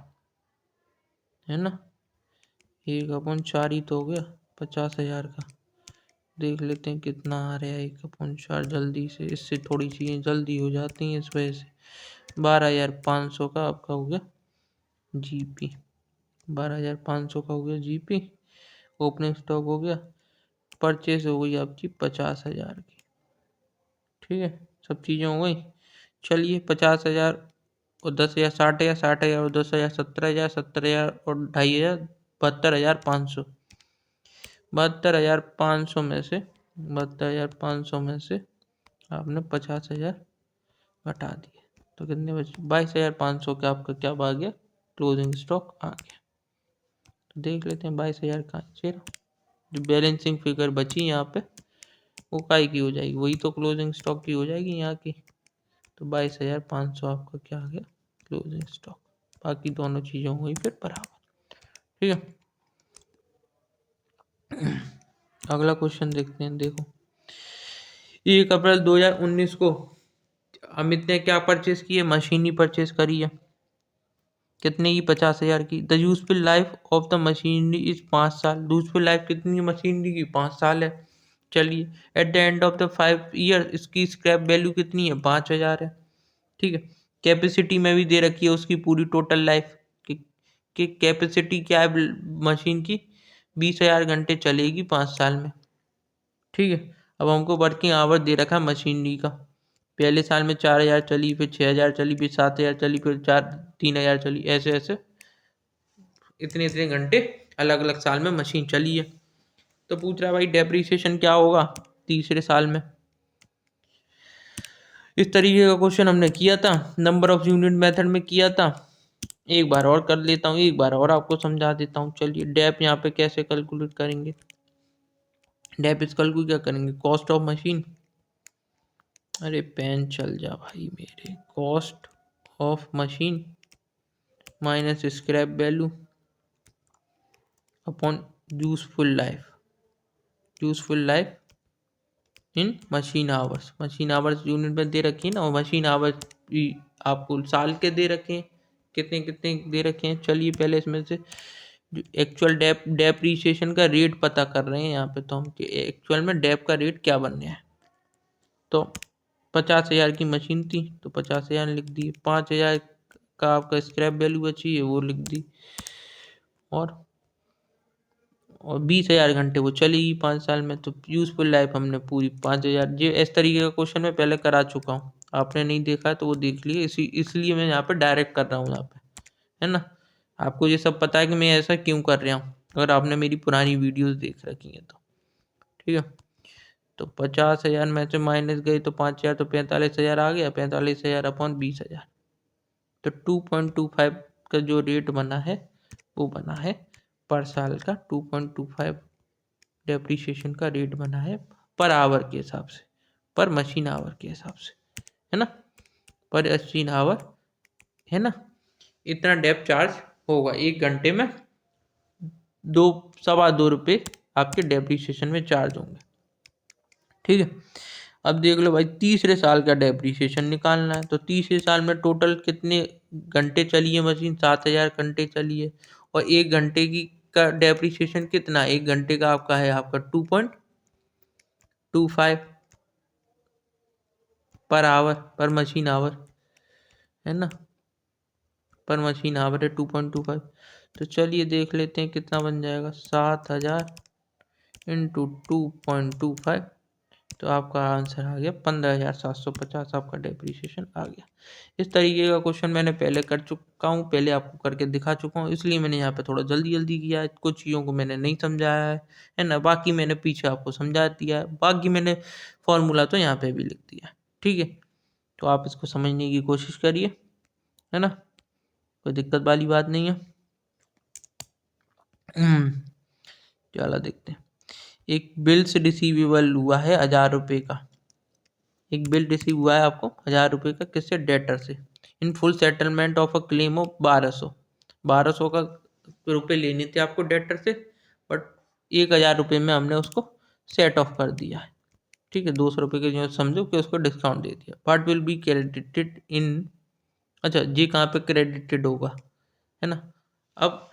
है ना। 1/4 ही तो हो गया 50,000 का। देख लेते हैं कितना आ रहा है 1/4 जल्दी से, इससे थोड़ी चीज़ें जल्दी हो जाती हैं इस वजह से। 12,500 का आपका हो गया जीपी। 12,500 का हो गया जीपी। ओपनिंग स्टॉक हो गया, परचेस हो गई आपकी 50,000 की, ठीक है। सब चीज़ें हो गई। चलिए 50,000 और 10,000 60,000, 60,000 और 10,000 17,000, 17,000 और 2,500 72,500। 72,500 में से 72,500 में से आपने 50,000 घटा दिए तो कितने बचे, 22,500 का आपका क्या आ गया, क्लोजिंग स्टॉक आ गया। तो देख लेते हैं 22,000 कहाँ से, जो बैलेंसिंग फिगर बची यहाँ पे वो काय की हो जाएगी, वही तो क्लोजिंग स्टॉक की हो जाएगी यहाँ की। तो 22,500 आपका क्या आ गया, क्लोजिंग स्टॉक। बाकी दोनों चीज़ें हो गई फिर बराबर, ठीक है। अगला क्वेश्चन देखते हैं। देखो 1 अप्रैल 2019 को अमित ने क्या परचेस की है, मशीन ही परचेस करी है। कितने की, 50,000 की। The useful life of the machinery is 5 साल। यूजफुल लाइफ कितनी है मशीनरी की, 5 साल है। चलिए at the end of the 5 year इसकी स्क्रैप वैल्यू कितनी है, 5,000 है, ठीक है। कैपेसिटी में भी दे रखी है उसकी पूरी टोटल लाइफ की कैपेसिटी क्या है मशीन की, 20,000 घंटे चलेगी 5 साल में, ठीक है। अब हमको वर्किंग आवर दे रखा है मशीनरी का। पहले साल में 4,000 चली, फिर 6,000 चली, फिर 7,000 चली, फिर 3,000 चली, ऐसे ऐसे इतने इतने घंटे अलग अलग साल में मशीन चली है। तो पूछ रहा है भाई डेप्रीसिएशन क्या होगा तीसरे साल में। इस तरीके का क्वेश्चन हमने किया था, नंबर ऑफ यूनिट मेथड में किया था। एक बार और कर लेता हूँ, एक बार और आपको समझा देता हूँ। चलिए डेप यहाँ पे कैसे कैलकुलेट करेंगे, डेप इज कैलकुलेट क्या करेंगे, कॉस्ट ऑफ मशीन, अरे पेन चल जा भाई मेरे, cost of machine minus scrap value upon useful life, useful life in machine hours. Machine hours unit में दे रखी है ना, और मशीन आवर्स भी आपको साल के दे रखे हैं, कितने कितने दे रखे हैं। चलिए पहले इसमें से जो एक्चुअल डेप्रीसिएशन का रेट पता कर रहे हैं यहाँ पे, तो हम एक्चुअल में डेप का रेट क्या बनने है। तो 50,000 की मशीन थी तो 50,000 लिख दी, 5,000 का आपका स्क्रैप वैल्यू बची है वो लिख दी, और 20,000 घंटे वो चलेगी 5 साल में। तो यूजफुल लाइफ हमने पूरी 5,000, ये इस तरीके का क्वेश्चन मैं पहले करा चुका हूँ, आपने नहीं देखा है तो वो देख लिए, इसलिए मैं यहाँ पे डायरेक्ट कर रहा हूँ यहाँ पे, है ना। आपको ये सब पता है कि मैं ऐसा क्यों कर रहा हूँ, अगर आपने मेरी पुरानी वीडियोस देख रखी हैं तो, ठीक है। तो 50,000 में से माइनस गए तो 5,000, तो 45,000 आ गया, 45,000 अपॉन 20,000, तो 2.25 का जो रेट बना है वो बना है पर साल का, 2.25 डेप्रीशिएशन का रेट बना है पर आवर के हिसाब से, पर मशीन आवर के हिसाब से, है ना, पर मशीन आवर, है ना। इतना डेप चार्ज होगा 1 घंटे में, 2 सवा 2 रुपये आपके डेप्रीशिएशन में चार्ज होंगे, ठीक है। अब देख लो भाई तीसरे साल का डेप्रीशिएशन निकालना है, तो तीसरे साल में टोटल कितने घंटे चली है मशीन, 7,000 घंटे चली है, और 1 घंटे की का डेप्रिसिएशन कितना, 1 घंटे का आपका है आपका 2.25 पर आवर, पर मशीन आवर, है ना, पर मशीन आवर है 2.25। तो चलिए देख लेते हैं कितना बन जाएगा, 7,000 इंटू 2.25, तो आपका आंसर आ गया 15,750, आपका डेप्रिसिएशन आ गया। इस तरीके का क्वेश्चन मैंने पहले कर चुका हूँ, पहले आपको करके दिखा चुका हूँ, इसलिए मैंने यहाँ पे थोड़ा जल्दी जल्दी किया है, कुछ चीज़ों को मैंने नहीं समझाया है ना, बाकी मैंने पीछे आपको समझा दिया है, बाकी मैंने फॉर्मूला तो यहाँ पे भी लिख दिया है। ठीक है, तो आप इसको समझने की कोशिश करिए, है ना, कोई दिक्कत वाली बात नहीं है। चलो देखते हैं। एक बिल्स रिसीवेबल हुआ है 1,000 रुपये का, एक बिल रिसीव हुआ है आपको 1,000 रुपये का, किससे, डेटर से, इन full settlement of a claim of 1200 का रुपये लेने थे आपको डेटर से, बट 1,000 रुपये में हमने उसको सेट ऑफ कर दिया है। ठीक है, 200 रुपये के जो समझो कि उसको डिस्काउंट दे दिया, but will be credited in, अच्छा जी कहाँ पे क्रेडिटेड होगा, है ना। अब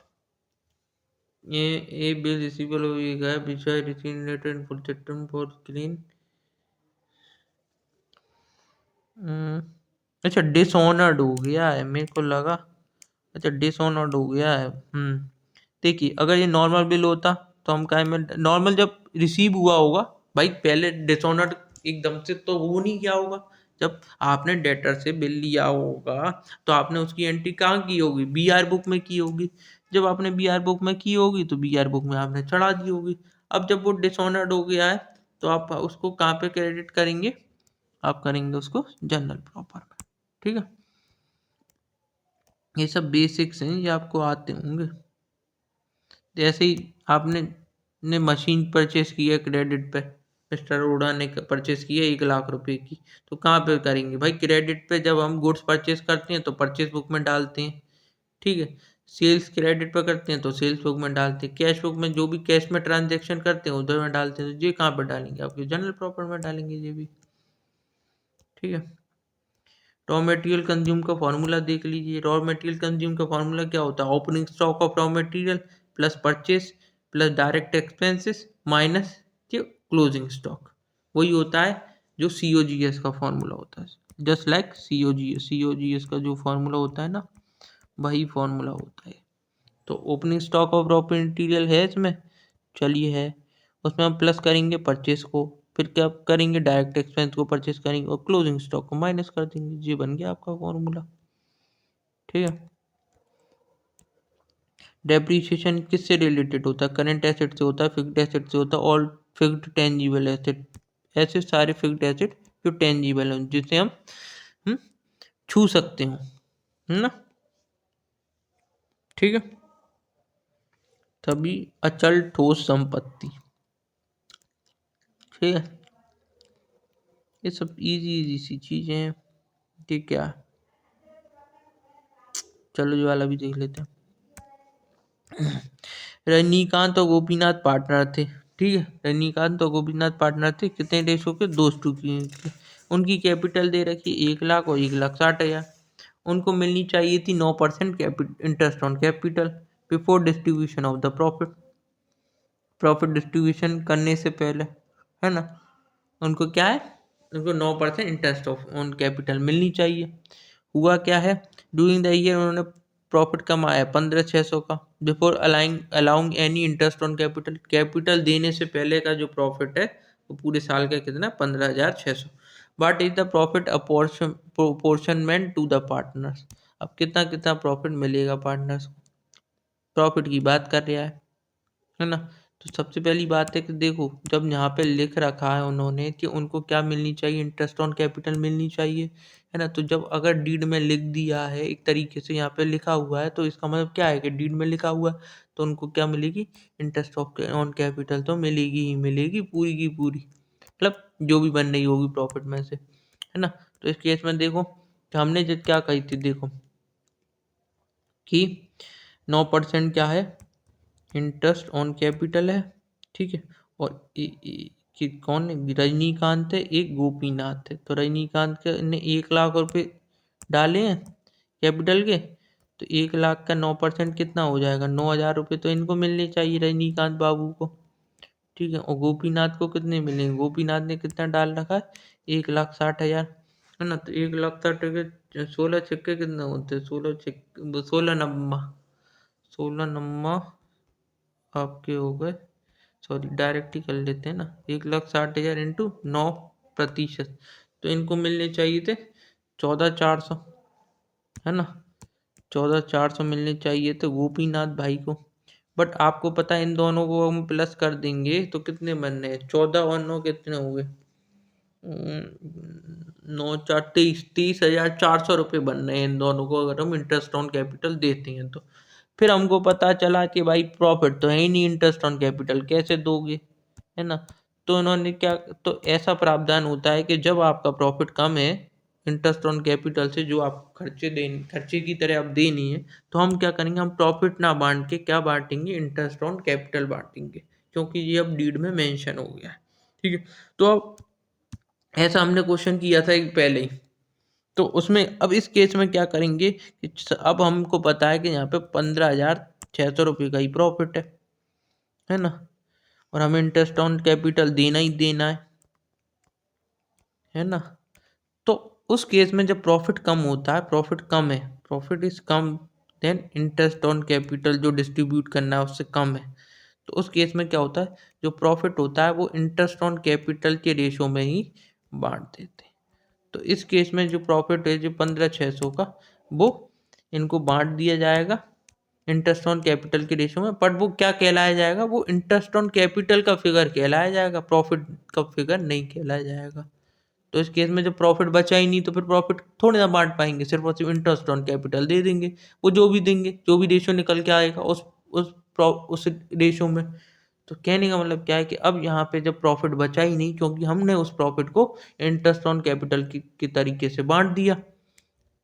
ये ए बिल रिसीवेबल होगा which I receive letter in full settlement for clean, अच्छा डिसऑनर्ड हो गया है, मेरे को लगा, अच्छा डिसऑनर्ड हो गया है। देखिए अगर ये नॉर्मल बिल होता तो हम कहें में नॉर्मल, जब रिसीव हुआ होगा भाई, पहले डिसऑनर्ड एकदम से तो वो नहीं किया होगा, जब आपने डेटर से बिल लिया होगा तो आपने उसकी एंट्री कहाँ की होगी, बीआर बुक में की होगी, जब आपने बीआर बुक में की होगी तो बीआर बुक में आपने चढ़ा दी होगी। अब जब वो डिसऑनर्ड हो गया है तो आप उसको कहाँ पे क्रेडिट करेंगे, आप करेंगे उसको जनरल प्रॉपर में। ठीक है, ये सब बेसिक्स हैं, ये आपको आते होंगे। जैसे ही आपने ने मशीन परचेस की है क्रेडिट पे, मिस्टर अरोड़ा ने परचेस की है 1,00,000 रुपए की, तो कहाँ पे करेंगे भाई, क्रेडिट पे जब हम गुड्स परचेस करते हैं तो परचेस बुक में डालते हैं। ठीक है, सेल्स क्रेडिट पे करते हैं तो सेल्स बुक में डालते हैं, कैश बुक में जो भी कैश में ट्रांजेक्शन करते हैं उधर में डालते हैं, तो ये कहाँ पे डालेंगे, आपके जनरल प्रॉपर में डालेंगे ये भी। ठीक है, रॉ मटेरियल कंज्यूम का फॉर्मूला देख लीजिए, रॉ मटेरियल कंज्यूम का फॉर्मूला क्या होता है, opening stock of raw material plus purchase plus direct expenses minus closing stock, वही होता है जो COGS का फॉर्मूला होता है, जस्ट लाइक COGS का जो फॉर्मूला होता है ना, वही फॉर्मूला होता है। तो opening stock of raw material है इसमें, चलिए है, उसमें हम प्लस करेंगे परचेस को, फिर क्या करेंगे, डायरेक्ट एक्सपेंस को परचेस करेंगे और क्लोजिंग स्टॉक को माइनस कर देंगे, ये बन गया आपका फॉर्मूला। ठीक है, डेप्रीशिएशन किससे रिलेटेड होता है, करेंट एसेट से होता है, फिक्स्ड एसेट से होता है, और फिक्स्ड टेंजिबल एसेट, ऐसे सारे फिक्स्ड एसेट जो टेंजिबल हैं जिसे हम छू सकते हो, है ना। ठीक है, तभी अचल ठोस संपत्ति। ठीक है, ये सब इजी इजी सी चीजें हैं। ठीक है, चलो जो वाला भी देख लेते हैं। रजनीकांत और गोपीनाथ पार्टनर थे। ठीक है, रजनीकांत और गोपीनाथ पार्टनर थे, कितने रेशो के, 2:2 की। उनकी कैपिटल दे रखी 1,00,000 और 1,60,000। उनको मिलनी चाहिए थी 9% interest on capital before distribution of the profit, profit distribution करने से पहले, है ना। उनको क्या है, उनको 9% इंटरेस्ट ऑफ ऑन कैपिटल मिलनी चाहिए। हुआ क्या है, ड्यूरिंग द ईयर उन्होंने प्रॉफिट कमाया 15,600 का, before allowing any interest on capital, capital देने से पहले का जो प्रॉफिट है वो पूरे साल का कितना, 15,600। But is the profit proportionate to the partners, अब कितना कितना प्रॉफिट मिलेगा पार्टनर्स को, प्रॉफिट की बात कर रहा है ना। तो सबसे पहली बात है कि देखो, जब यहाँ पे लिख रखा है उन्होंने कि उनको क्या मिलनी चाहिए, इंटरेस्ट ऑन कैपिटल मिलनी चाहिए, है ना। तो जब अगर डीड में लिख दिया है एक तरीके से, यहाँ पे लिखा हुआ है, तो इसका मतलब क्या है कि डीड में लिखा हुआ है तो उनको क्या मिलेगी, इंटरेस्ट ऑन कैपिटल तो मिलेगी ही मिलेगी, पूरी की पूरी, मतलब जो भी बन रही होगी प्रॉफिट में से, है ना। तो इस केस में देखो कि हमने जो क्या कही थी, देखो कि 9% क्या है, इंटरेस्ट ऑन कैपिटल है। ठीक है, और कि कौन है, रजनीकांत है, एक गोपीनाथ है, तो रजनीकांत के ने 1,00,000 रुपये डाले हैं कैपिटल के, तो 1 लाख का 9% कितना हो जाएगा, 9,000 रुपये तो इनको मिलने चाहिए रजनीकांत बाबू को। ठीक है, और गोपीनाथ को कितने मिलेंगे, गोपीनाथ ने कितना डाल रखा है, 1,60,000, है ना। तो 1,60,000 के 16 छक्के कितने होते हैं, 16 छक्के 16 नम्मा, 16 नम्मा आपके हो गए, सॉरी डायरेक्ट ही कर लेते हैं ना, 1,60,000 इंटू 9%, तो इनको मिलने चाहिए थे 14,400, है ना। 14,400 मिलने चाहिए थे गोपीनाथ भाई को। बट आपको पता है इन दोनों को हम प्लस कर देंगे तो कितने बनने हैं, 14 और 9 कितने हो गए, 9 4 23, 30,400 रुपये बन रहे हैं इन दोनों को, अगर हम इंटरेस्ट ऑन कैपिटल देते हैं तो। फिर हमको पता चला कि भाई प्रॉफिट तो है ही नहीं, इंटरेस्ट ऑन कैपिटल कैसे दोगे, है ना। तो इन्होंने क्या, तो ऐसा प्रावधान होता है कि जब आपका प्रॉफिट कम है इंटरेस्ट ऑन कैपिटल से, जो आप खर्चे की तरह आप दे नहीं है, तो हम क्या करेंगे, हम प्रॉफिट ना बांट के क्या बांटेंगे, इंटरेस्ट ऑन कैपिटल बांटेंगे, क्योंकि ये अब डीड में मेंशन हो गया है। ठीक है, तो अब ऐसा हमने क्वेश्चन किया था एक पहले ही। तो उसमें अब इस केस में क्या करेंगे कि अब हमको पता है कि यहाँ पे 15,600 रुपये का ही प्रॉफिट है ना, और हमें इंटरेस्ट ऑन कैपिटल देना ही देना है ना। तो उस केस में जब प्रॉफिट कम होता है, प्रॉफिट कम है, प्रॉफिट इज कम देन इंटरेस्ट ऑन कैपिटल जो डिस्ट्रीब्यूट करना है उससे कम है, तो उस केस में क्या होता है, जो प्रॉफिट होता है वो इंटरेस्ट ऑन कैपिटल के रेशो में ही बांट देते हैं। तो इस केस में जो प्रॉफिट है जो 15,600 का, वो इनको बांट दिया जाएगा इंटरेस्ट ऑन कैपिटल के रेशो में, बट वो क्या कहलाया जाएगा, वो इंटरेस्ट ऑन कैपिटल का फिगर कहलाया जाएगा, प्रॉफिट का फिगर नहीं कहलाया जाएगा। तो इस केस में जब प्रॉफिट बचा ही नहीं तो फिर प्रॉफिट थोड़ी ना बांट पाएंगे, सिर्फ और सिर्फ इंटरेस्ट ऑन कैपिटल दे देंगे, वो जो भी देंगे, जो भी रेशो निकल के आएगा उस रेशो में। तो कहने का मतलब क्या है कि अब यहाँ पे जब प्रॉफिट बचा ही नहीं, क्योंकि हमने उस प्रॉफिट को इंटरेस्ट ऑन कैपिटल की तरीके से बांट दिया,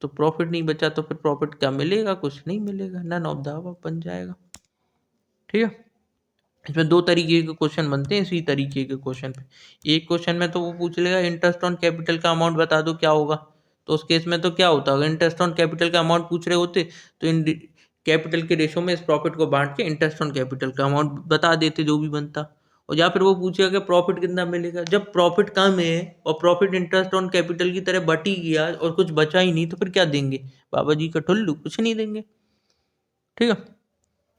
तो प्रॉफिट नहीं बचा, तो फिर प्रॉफिट क्या मिलेगा, कुछ नहीं मिलेगा, नन ऑफ द अबव बन जाएगा। ठीक है, इसमें दो तरीके के क्वेश्चन बनते हैं इसी तरीके के क्वेश्चन पे। एक क्वेश्चन में तो वो पूछ लेगा इंटरेस्ट ऑन कैपिटल का अमाउंट बता दो क्या होगा, तो उस केस में तो क्या होता है, इंटरेस्ट ऑन कैपिटल का अमाउंट पूछ रहे होते तो इन कैपिटल के रेशो में इस प्रॉफिट को बांट के इंटरेस्ट ऑन कैपिटल का अमाउंट बता देते जो भी बनता। और या फिर वो पूछेगा कि प्रॉफिट कितना मिलेगा, जब प्रॉफिट कम है और प्रॉफिट इंटरेस्ट ऑन कैपिटल की तरह बट ही गया और कुछ बचा ही नहीं, तो फिर क्या देंगे, बाबा जी का ठुल्लू, कुछ नहीं देंगे। ठीक है,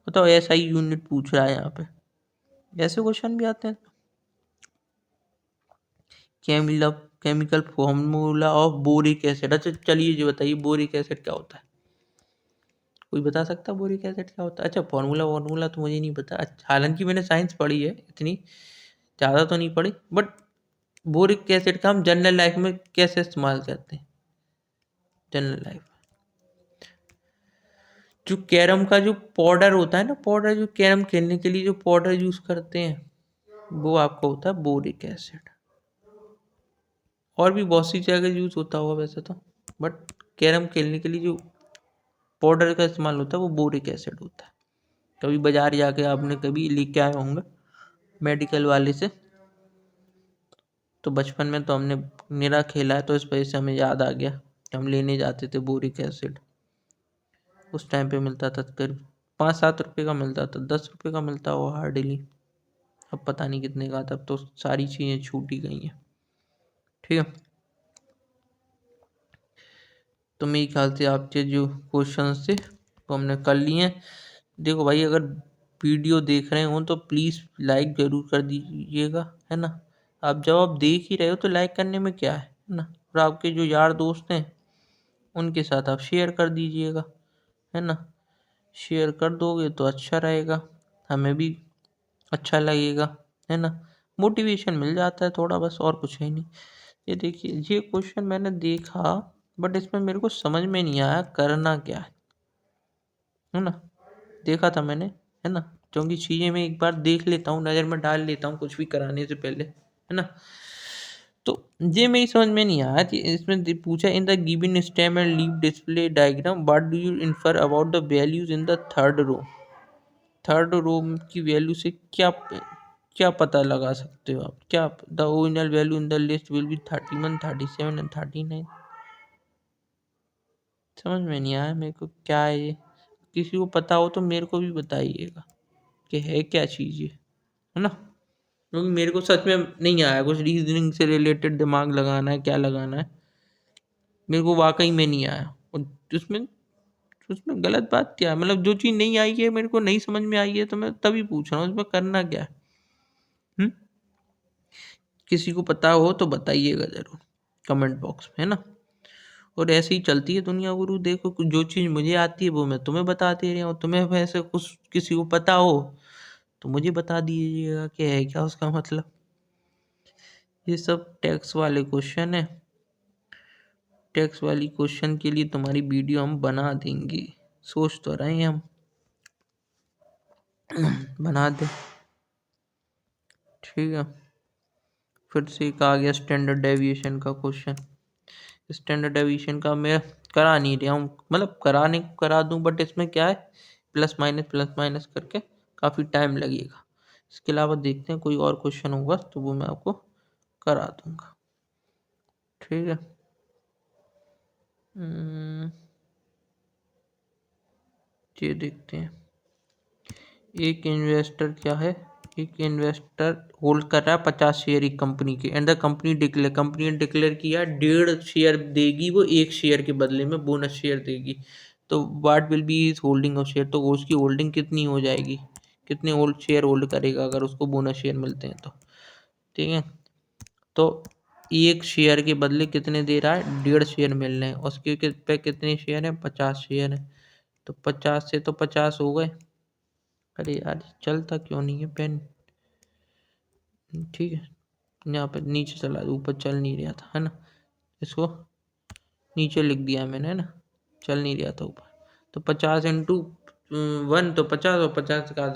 बताओ ऐसा ही यूनिट पूछ रहा है यहाँ पे, ऐसे क्वेश्चन भी आते हैं। Chemical formula of boric acid, अच्छा चलिए जी बताइए बोरिक एसिड क्या होता है, कोई बता सकता है बोरिक एसिड क्या होता है। अच्छा फॉर्मूला तो मुझे नहीं पता, अच्छा हालांकि मैंने साइंस पढ़ी है, इतनी ज़्यादा तो नहीं पढ़ी, बट बोरिक एसिड का हम जनरल लाइफ में कैसे इस्तेमाल करते हैं, जनरल लाइफ जो कैरम का जो पाउडर होता है ना, पाउडर जो कैरम खेलने के लिए जो पाउडर यूज़ करते हैं वो आपका होता है बोरिक एसिड। और भी बहुत सी जगह यूज़ होता होगा वैसे तो, बट कैरम खेलने के लिए जो पाउडर का इस्तेमाल होता है वो बोरिक एसिड होता है। कभी बाजार जाके आपने कभी लेके आए होंगे मेडिकल वाले से, तो बचपन में तो हमने निरा खेला है, तो इस वजह से हमें याद आ गया कि हम लेने जाते थे बोरिक एसिड। उस टाइम पे मिलता था करीब 5-7 रुपये का मिलता था, 10 रुपये का मिलता हुआ हार्डली, अब पता नहीं कितने का था, अब तो सारी चीज़ें छूट ही गई हैं। ठीक है, तो मेरे ख्याल से आपके जो क्वेश्चन थे वो हमने कर लिए हैं। देखो भाई अगर वीडियो देख रहे हो तो प्लीज़ लाइक ज़रूर कर दीजिएगा, है ना। आप जब आप देख ही रहे हो तो लाइक करने में क्या है ना, और आपके जो यार दोस्त हैं उनके साथ आप शेयर कर दीजिएगा, है ना। शेयर कर दोगे तो अच्छा रहेगा, हमें भी अच्छा लगेगा, है ना। मोटिवेशन मिल जाता है थोड़ा, बस और कुछ है नहीं। ये देखिए ये क्वेश्चन मैंने देखा, बट इसमें मेरे को समझ में नहीं आया करना क्या है ना। देखा था मैंने, है ना, क्योंकि चीज़ें मैं एक बार देख लेता हूँ, नज़र में डाल लेता हूँ कुछ भी कराने से पहले, है ना। तो ये मेरी समझ में नहीं आया कि इसमें पूछा in the given stem and leaf display diagram what do you infer about the values in the third row. Third row की वैल्यू से क्या क्या पता लगा सकते हो आप, क्या the original value in the list will be 31, 37 and 39। समझ में नहीं आया मेरे को क्या है ये। किसी को पता हो तो मेरे को भी बताइएगा कि है क्या चीज़ ये, है ना, क्योंकि मेरे को सच में नहीं आया, कुछ रीजनिंग से रिलेटेड दिमाग लगाना है, क्या लगाना है, मेरे को वाकई में नहीं आया। और उसमें उसमें गलत बात क्या है, मतलब जो चीज़ नहीं आई है, मेरे को नहीं समझ में आई है, तो मैं तभी पूछ रहा हूँ उसमें करना क्या है। हम्म? किसी को पता हो तो बताइएगा ज़रूर कमेंट बॉक्स में, है ना। और ऐसे ही चलती है दुनिया गुरु, देखो जो चीज़ मुझे आती है वो मैं तुम्हें बता दे रहा हूँ, तुम्हें वैसे कुछ किसी को पता हो तो मुझे बता दीजिएगा कि है क्या उसका मतलब। ये सब टैक्स वाले क्वेश्चन है, टैक्स वाली क्वेश्चन के लिए तुम्हारी वीडियो हम बना देंगे, सोच तो रहे हैं हम बना दे। ठीक है, फिर से एक आ गया स्टैंडर्ड डेविएशन का क्वेश्चन। स्टैंडर्ड डेविएशन का मैं करा नहीं रहा हूँ, मतलब कराने को करा दूँ, बट इसमें क्या है, प्लस माइनस करके काफ़ी टाइम लगेगा। इसके अलावा देखते हैं कोई और क्वेश्चन होगा तो वो मैं आपको करा दूंगा। ठीक है। ये देखते हैं, एक इन्वेस्टर क्या है, एक इन्वेस्टर होल्ड कर रहा है 50 शेयर एक कंपनी के, एंड द कंपनी ने डिक्लेयर किया 1.5 शेयर देगी वो, एक शेयर के बदले में बोनस शेयर देगी। तो what will be is holding of share, तो उसकी होल्डिंग कितनी हो जाएगी, कितने होल्ड शेयर होल्ड करेगा अगर उसको बोनस शेयर मिलते हैं तो। ठीक है, तो एक शेयर के बदले कितने दे रहा है, 1.5 शेयर मिल रहे हैं, उसके पे कितने शेयर हैं, 50 शेयर हैं, तो 50 से तो 50 हो गए। अरे यार चलता क्यों नहीं है पेन। ठीक है, यहाँ पे नीचे चला, ऊपर चल नहीं रहा था, है ना, इसको नीचे लिख दिया मैंने, है ना, चल नहीं रहा था ऊपर। तो 50 × 1 तो 50, और 50 का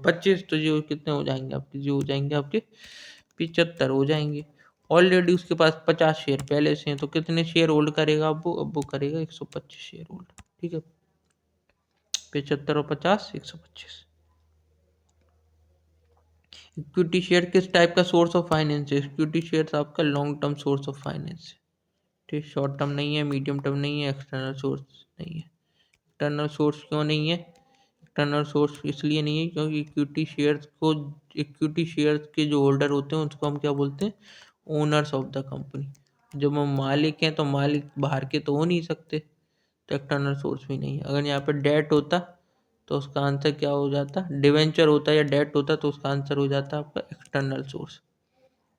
25, तो जो कितने हो जाएंगे आपके, जो हो जाएंगे आपके 75 हो जाएंगे। ऑलरेडी उसके पास 50 शेयर पहले से हैं, तो कितने शेयर होल्ड करेगा अब वो करेगा 125 शेयर होल्ड। ठीक है, 75 और 50 125। इक्विटी शेयर किस टाइप का सोर्स ऑफ फाइनेंस है, इक्विटी शेयर आपका long term source of finance है। ठीक, शॉर्ट टर्म नहीं है, मीडियम टर्म नहीं है, एक्सटर्नल सोर्स नहीं है। एक्सटर्नल सोर्स क्यों नहीं है, एक्सटर्नल सोर्स इसलिए नहीं है क्योंकि इक्विटी शेयर्स के जो होल्डर होते हैं उसको हम क्या बोलते हैं, ओनर्स ऑफ द कंपनी। जब हम मालिक हैं तो मालिक बाहर के तो हो नहीं सकते, तो एक्सटर्नल सोर्स भी नहीं है। अगर यहाँ पे डेट होता तो उसका आंसर क्या हो जाता, डिवेंचर होता या डेट होता तो उसका आंसर हो जाता आपका एक्सटर्नल सोर्स,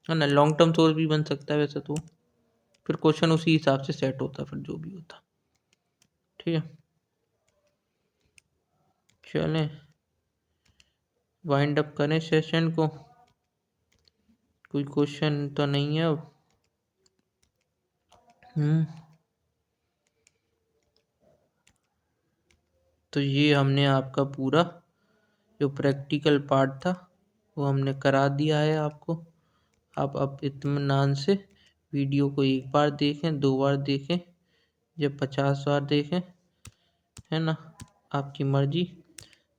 है ना। लॉन्ग टर्म सोर्स भी बन सकता है वैसे तो, फिर क्वेश्चन उसी हिसाब से सेट होता फिर जो भी होता। ठीक है, चलें वाइंड अप करें सेशन को, कोई क्वेश्चन तो नहीं है अब। तो ये हमने आपका पूरा जो प्रैक्टिकल पार्ट था वो हमने करा दिया है आपको। आप इत्मीनान से वीडियो को एक बार देखें, 2 बार देखें, या 50 बार देखें, है ना, आपकी मर्जी।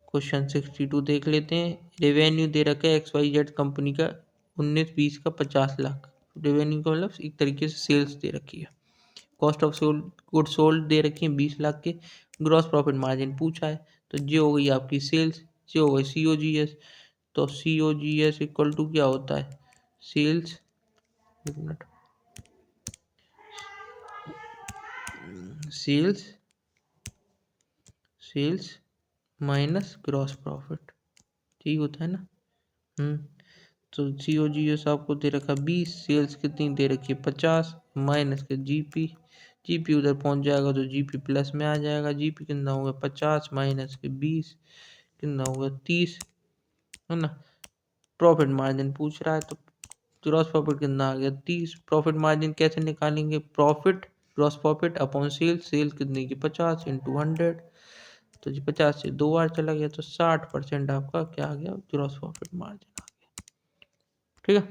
क्वेश्चन 62 देख लेते हैं। रेवेन्यू दे रखा है XYZ कंपनी का 19-20 का 50 लाख। रेवेन्यू का मतलब एक तरीके से सेल्स दे रखी है। कॉस्ट ऑफ गुड सोल्ड दे रखी है 20 लाख के। ग्रॉस प्रॉफिट मार्जिन पूछा है, तो ये हो गई आपकी सेल्स, ये हो गई COGS। तो COGS इक्वल टू क्या होता है, सेल्स, एक minute, sales sales minus gross profit, ठीक होता है ना। तो COGS आपको दे रखा 20, सेल्स कितनी दे रखी है 50, माइनस के जीपी उधर पहुंच जाएगा तो जीपी प्लस में आ जाएगा। जीपी कितना होगा 50 माइनस के 20 कितना होगा 30, है ना। प्रॉफिट मार्जिन पूछ रहा है तो ग्रॉस प्रॉफिट कितना आ गया 30। प्रॉफिट मार्जिन कैसे निकालेंगे, profit gross profit upon sales, sales कितनी की 50 × 100, तो जी 50 से 2 बार चला गया तो 60% आपका क्या आ गया, ग्रॉस प्रॉफिट मार्जिन आ गया। ठीक है,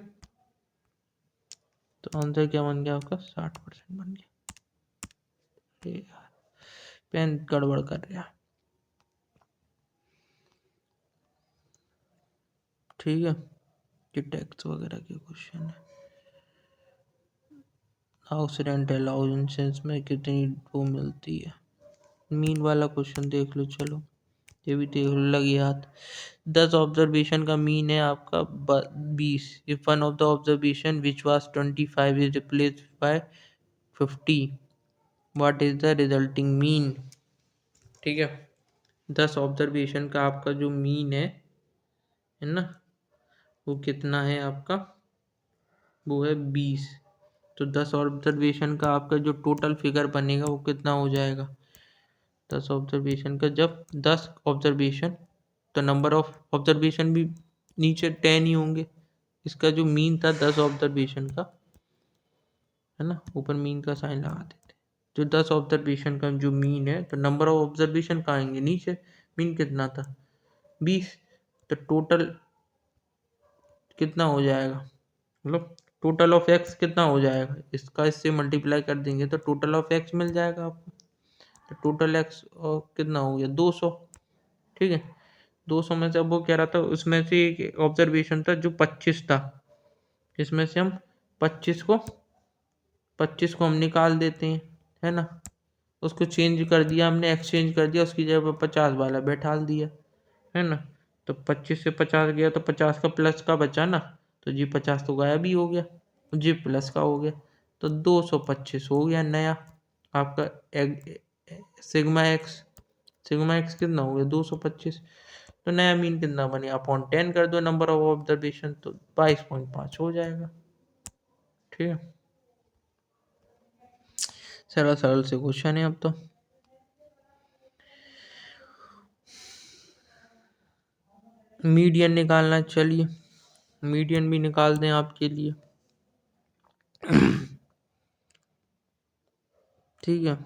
तो आंसर क्या बन गया आपका 60% बन गया। अरे यार पेन गड़बड़ कर रहा है। ठीक है, ये टैक्स वगैरह के क्वेश्चन है। हाउस रेंट अलाउंसेस में कितनी वो मिलती है, मीन वाला क्वेश्चन देख लो, चलो ये भी देख लो, लगी हाथ। 10 ऑब्जर्वेशन का मीन है आपका 20। If one of the observation which was 25 is replaced by 50, what is the resulting mean. ठीक है, 10 ऑब्जर्वेशन का आपका जो मीन है ना, वो कितना है आपका, वो है 20। तो 10 ऑब्जर्वेशन का आपका जो टोटल फिगर बनेगा वो कितना हो जाएगा। 10 ऑब्जर्वेशन का, जब 10 ऑब्जर्वेशन, तो नंबर ऑफ ऑब्जर्वेशन भी नीचे 10 ही होंगे। इसका जो मीन था 10 ऑब्जर्वेशन का, है ना, ऊपर मीन का साइन लगा देते। जो 10 ऑब्जर्वेशन का जो मीन है, तो नंबर ऑफ ऑब्जर्वेशन कहाँ आएंगे, नीचे। मीन कितना था 20, तो टोटल कितना हो जाएगा, मतलब टोटल ऑफ एक्स कितना हो जाएगा, इसका इससे मल्टीप्लाई कर देंगे तो टोटल ऑफ एक्स मिल जाएगा आपको। तो टोटल एक्स कितना हो गया 200। ठीक है, 200 में से अब वो कह रहा था उसमें से एक ऑब्जर्वेशन था जो 25 था, इसमें से हम 25 को 25 को हम निकाल देते हैं, है ना। उसको चेंज कर दिया हमने, एक्सचेंज कर दिया, उसकी जगह पर 50 वाला बैठा दिया, है ना। तो 25 से 50 गया तो 50 का प्लस का बचा ना, तो जी 50 तो गायब ही हो गया, जी प्लस का हो गया, तो 225 हो गया नया आपका सिग्मा एक्स। सिग्मा एक्स कितना हो गया 225। तो नया मीन कितना बने, अपॉन 10 कर दो नंबर ऑफ ऑब्जर्वेशन, तो 22.5 हो जाएगा। ठीक है, सरल सरल से क्वेश्चन है अब तो। मीडियन निकालना, चलिए मीडियन भी निकाल दें आपके लिए। ठीक है,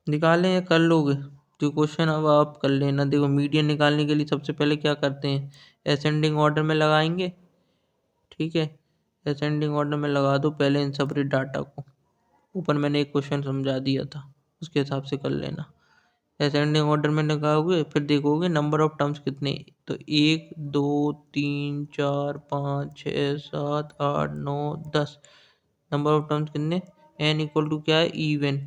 निकालें या कर लोगे, जो क्वेश्चन अब आप कर लेना। देखो मीडियन निकालने के लिए सबसे पहले क्या करते हैं, असेंडिंग ऑर्डर में लगाएंगे। ठीक है, असेंडिंग ऑर्डर में लगा दो पहले इन सब डाटा को। ऊपर मैंने एक क्वेश्चन समझा दिया था, उसके हिसाब से कर लेना। असेंडिंग ऑर्डर में लगाओगे, फिर देखोगे नंबर ऑफ टर्म्स कितने, तो 1 2 3 4 5 6 7 8 9 10 नंबर ऑफ टर्म्स कितने। एन इक्वल टू क्या है, इवन।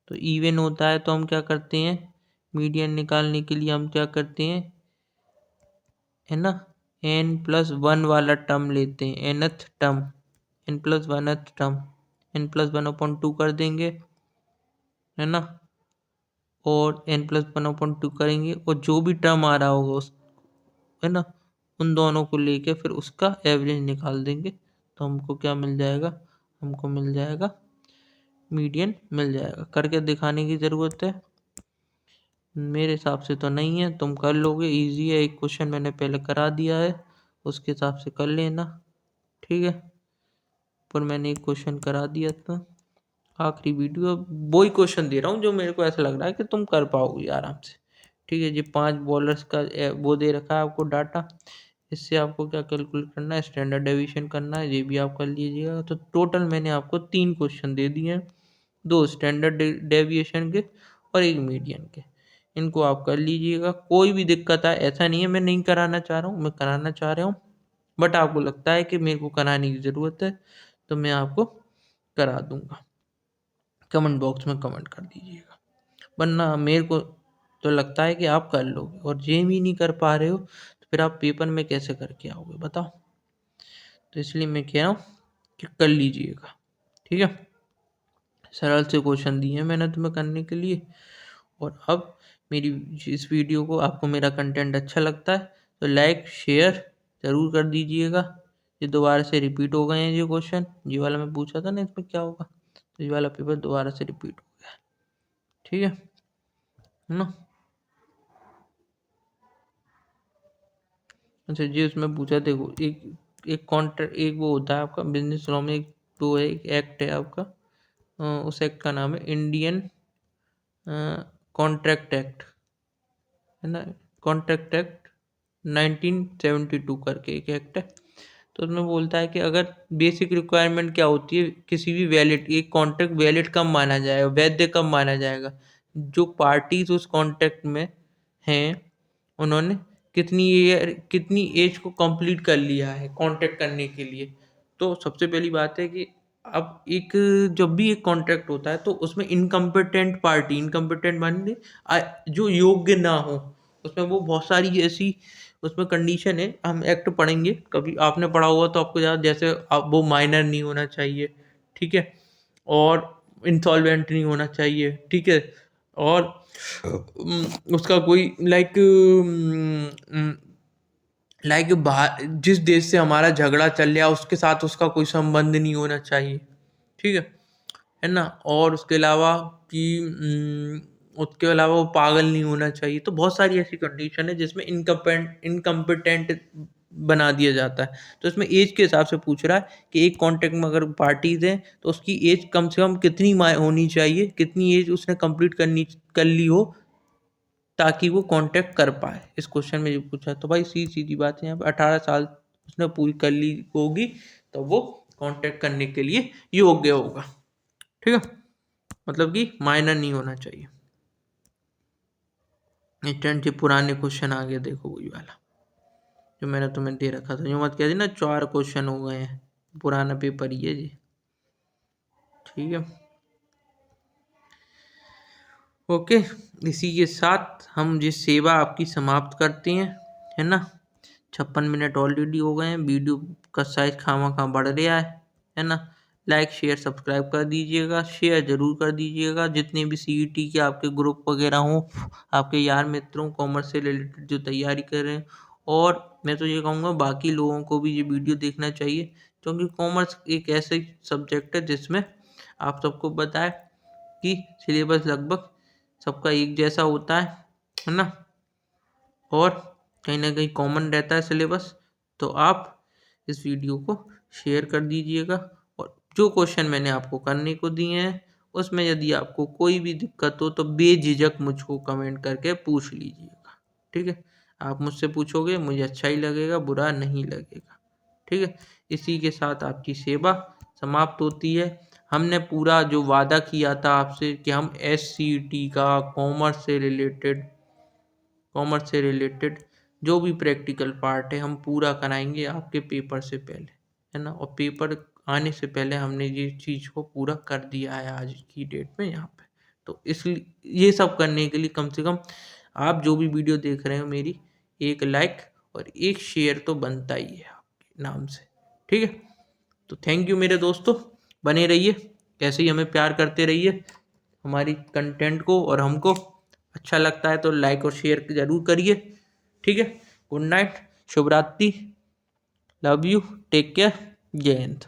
तो इवन होता है तो हम क्या करते हैं, मीडियन निकालने के लिए हम क्या करते हैं, है ना, n+1 वाला टर्म लेते हैं, nth term, n+1th term, n+1/2 कर देंगे, है ना, और n+1/2 करेंगे, और जो भी टर्म आ रहा होगा उस, है ना, उन दोनों को लेके फिर उसका एवरेज निकाल देंगे, तो हमको क्या मिल जाएगा, हमको मिल जाएगा मीडियन मिल जाएगा। करके दिखाने की ज़रूरत है, मेरे हिसाब से तो नहीं है, तुम कर लोगे, इजी है, एक क्वेश्चन मैंने पहले करा दिया है, उसके हिसाब से कर लेना। ठीक है, पर मैंने एक क्वेश्चन करा दिया था, आखिरी वीडियो वही क्वेश्चन दे रहा हूँ जो मेरे को ऐसा लग रहा है कि तुम कर पाओगे आराम से। ठीक है जी, 5 बॉलर्स का वो दे रखा है आपको डाटा, इससे आपको क्या कैलकुलेट करना है, स्टैंडर्ड डेविएशन करना है, ये भी आप कर लीजिएगा। तो टोटल मैंने आपको 3 क्वेश्चन दे दिए हैं, 2 स्टैंडर्ड डेविएशन के और 1 मीडियन के। इनको आप कर लीजिएगा, कोई भी दिक्कत आए, ऐसा नहीं है मैं नहीं कराना चाह रहा हूँ, मैं कराना चाह रहा हूँ, बट आपको लगता है कि मेरे को कराने की ज़रूरत है तो मैं आपको करा दूंगा, कमेंट बॉक्स में कमेंट कर दीजिएगा। वरना मेरे को तो लगता है कि आप कर लोगे, और ये भी नहीं कर पा रहे हो तो फिर आप पेपर में कैसे करके आओगे बताओ। तो इसलिए मैं कह रहा हूँ कि कर लीजिएगा। ठीक है, सरल से क्वेश्चन दिए हैं मैंने तुम्हें करने के लिए। और अब मेरी इस वीडियो को, आपको मेरा कंटेंट अच्छा लगता है तो लाइक शेयर ज़रूर कर दीजिएगा। ये दोबारा से रिपीट हो गए हैं ये क्वेश्चन, ये वाला मैं पूछा था ना इसमें क्या होगा, तो ये वाला पेपर दोबारा से रिपीट हो गया। ठीक है ना। अच्छा जी, उसमें पूछा, देखो एक एक कॉन्ट्रैक्ट, एक वो होता है आपका बिजनेस लॉ में, एक वो है, एक एक्ट है आपका, उस एक्ट का नाम है इंडियन कॉन्ट्रैक्ट एक्ट, है ना, कॉन्ट्रैक्ट एक्ट 1972 करके एक एक्ट है। तो उसमें बोलता है कि अगर बेसिक रिक्वायरमेंट क्या होती है, किसी भी वैलिड, एक कॉन्ट्रैक्ट वैलिड कब माना जाएगा, वैध कब माना जाएगा, जो पार्टीज उस कॉन्ट्रैक्ट में हैं उन्होंने कितनी एज को कंप्लीट कर लिया है कॉन्ट्रैक्ट करने के लिए। तो सबसे पहली बात है कि अब एक जब भी एक कॉन्ट्रैक्ट होता है तो उसमें इनकम्पिटेंट पार्टी, इनकम्पिटेंट माने जो योग्य ना हो, उसमें वो बहुत सारी ऐसी उसमें कंडीशन है। हम एक्ट पढ़ेंगे, कभी आपने पढ़ा हुआ तो आपको याद, जैसे वो माइनर नहीं होना चाहिए, ठीक है, और इंसॉल्वेंट नहीं होना चाहिए, ठीक है, और उसका कोई लाइक बाहर जिस देश से हमारा झगड़ा चल रहा है उसके साथ उसका कोई संबंध नहीं होना चाहिए, ठीक है ना, और उसके अलावा कि उसके अलावा वो पागल नहीं होना चाहिए। तो बहुत सारी ऐसी कंडीशन है जिसमें इनकम्पिटेंट बना दिया जाता है। तो इसमें एज के हिसाब से पूछ रहा है कि एक कॉन्ट्रैक्ट में अगर पार्टीज हैं तो उसकी एज कम से कम कितनी होनी चाहिए, कितनी एज उसने कंप्लीट कर ली हो ताकि वो कांटेक्ट कर पाए। इस क्वेश्चन में जो पूछा तो भाई सीधी बात है, यहाँ पे 18 साल उसने पूरी कर ली होगी तो वो कांटेक्ट करने के लिए योग्य होगा, ठीक है, मतलब कि माइनर नहीं होना चाहिए। इंस्टेंट पुराने क्वेश्चन आ गए, देखो वही वाला जो मैंने तुम्हें दे रखा था, जो मत कह दी ना 4 क्वेश्चन हो गए हैं, पुराना पेपर ही है जी, ठीक है। ओके, इसी के साथ हम ये सेवा आपकी समाप्त करते हैं, है ना। 56 मिनट ऑलरेडी हो गए हैं, वीडियो का साइज खामा बढ़ रहा है ना। लाइक शेयर सब्सक्राइब कर दीजिएगा, शेयर ज़रूर कर दीजिएगा, जितने भी सीईटी के आपके ग्रुप वगैरह हों, आपके यार मित्रों कॉमर्स से रिलेटेड जो तैयारी कर रहे हैं। और मैं तो ये कहूँगा बाकी लोगों को भी ये वीडियो देखना चाहिए, क्योंकि कॉमर्स एक ऐसे सब्जेक्ट है जिसमें आप सबको बताए कि सिलेबस लगभग सबका एक जैसा होता है ना, और कहीं ना कहीं कॉमन रहता है सिलेबस। तो आप इस वीडियो को शेयर कर दीजिएगा, और जो क्वेश्चन मैंने आपको करने को दिए हैं उसमें यदि आपको कोई भी दिक्कत हो तो बेझिझक मुझको कमेंट करके पूछ लीजिएगा, ठीक है। आप मुझसे पूछोगे, मुझे अच्छा ही लगेगा, बुरा नहीं लगेगा, ठीक है। इसी के साथ आपकी सेवा समाप्त होती है। हमने पूरा जो वादा किया था आपसे कि हम SCET का कॉमर्स से रिलेटेड जो भी प्रैक्टिकल पार्ट है हम पूरा कराएंगे आपके पेपर से पहले, है ना। और पेपर आने से पहले हमने ये चीज़ को पूरा कर दिया है आज की डेट में यहाँ पे। तो इसलिए ये सब करने के लिए कम से कम आप जो भी वीडियो देख रहे हो मेरी, एक लाइक और एक शेयर तो बनता ही है आपके नाम से, ठीक है। तो थैंक यू मेरे दोस्तों, बने रहिए, ऐसे ही हमें प्यार करते रहिए, हमारी कंटेंट को, और हमको अच्छा लगता है तो लाइक और शेयर ज़रूर करिए, ठीक है। गुड नाइट, शुभ रात्रि, लव यू, टेक केयर, जय हिंद।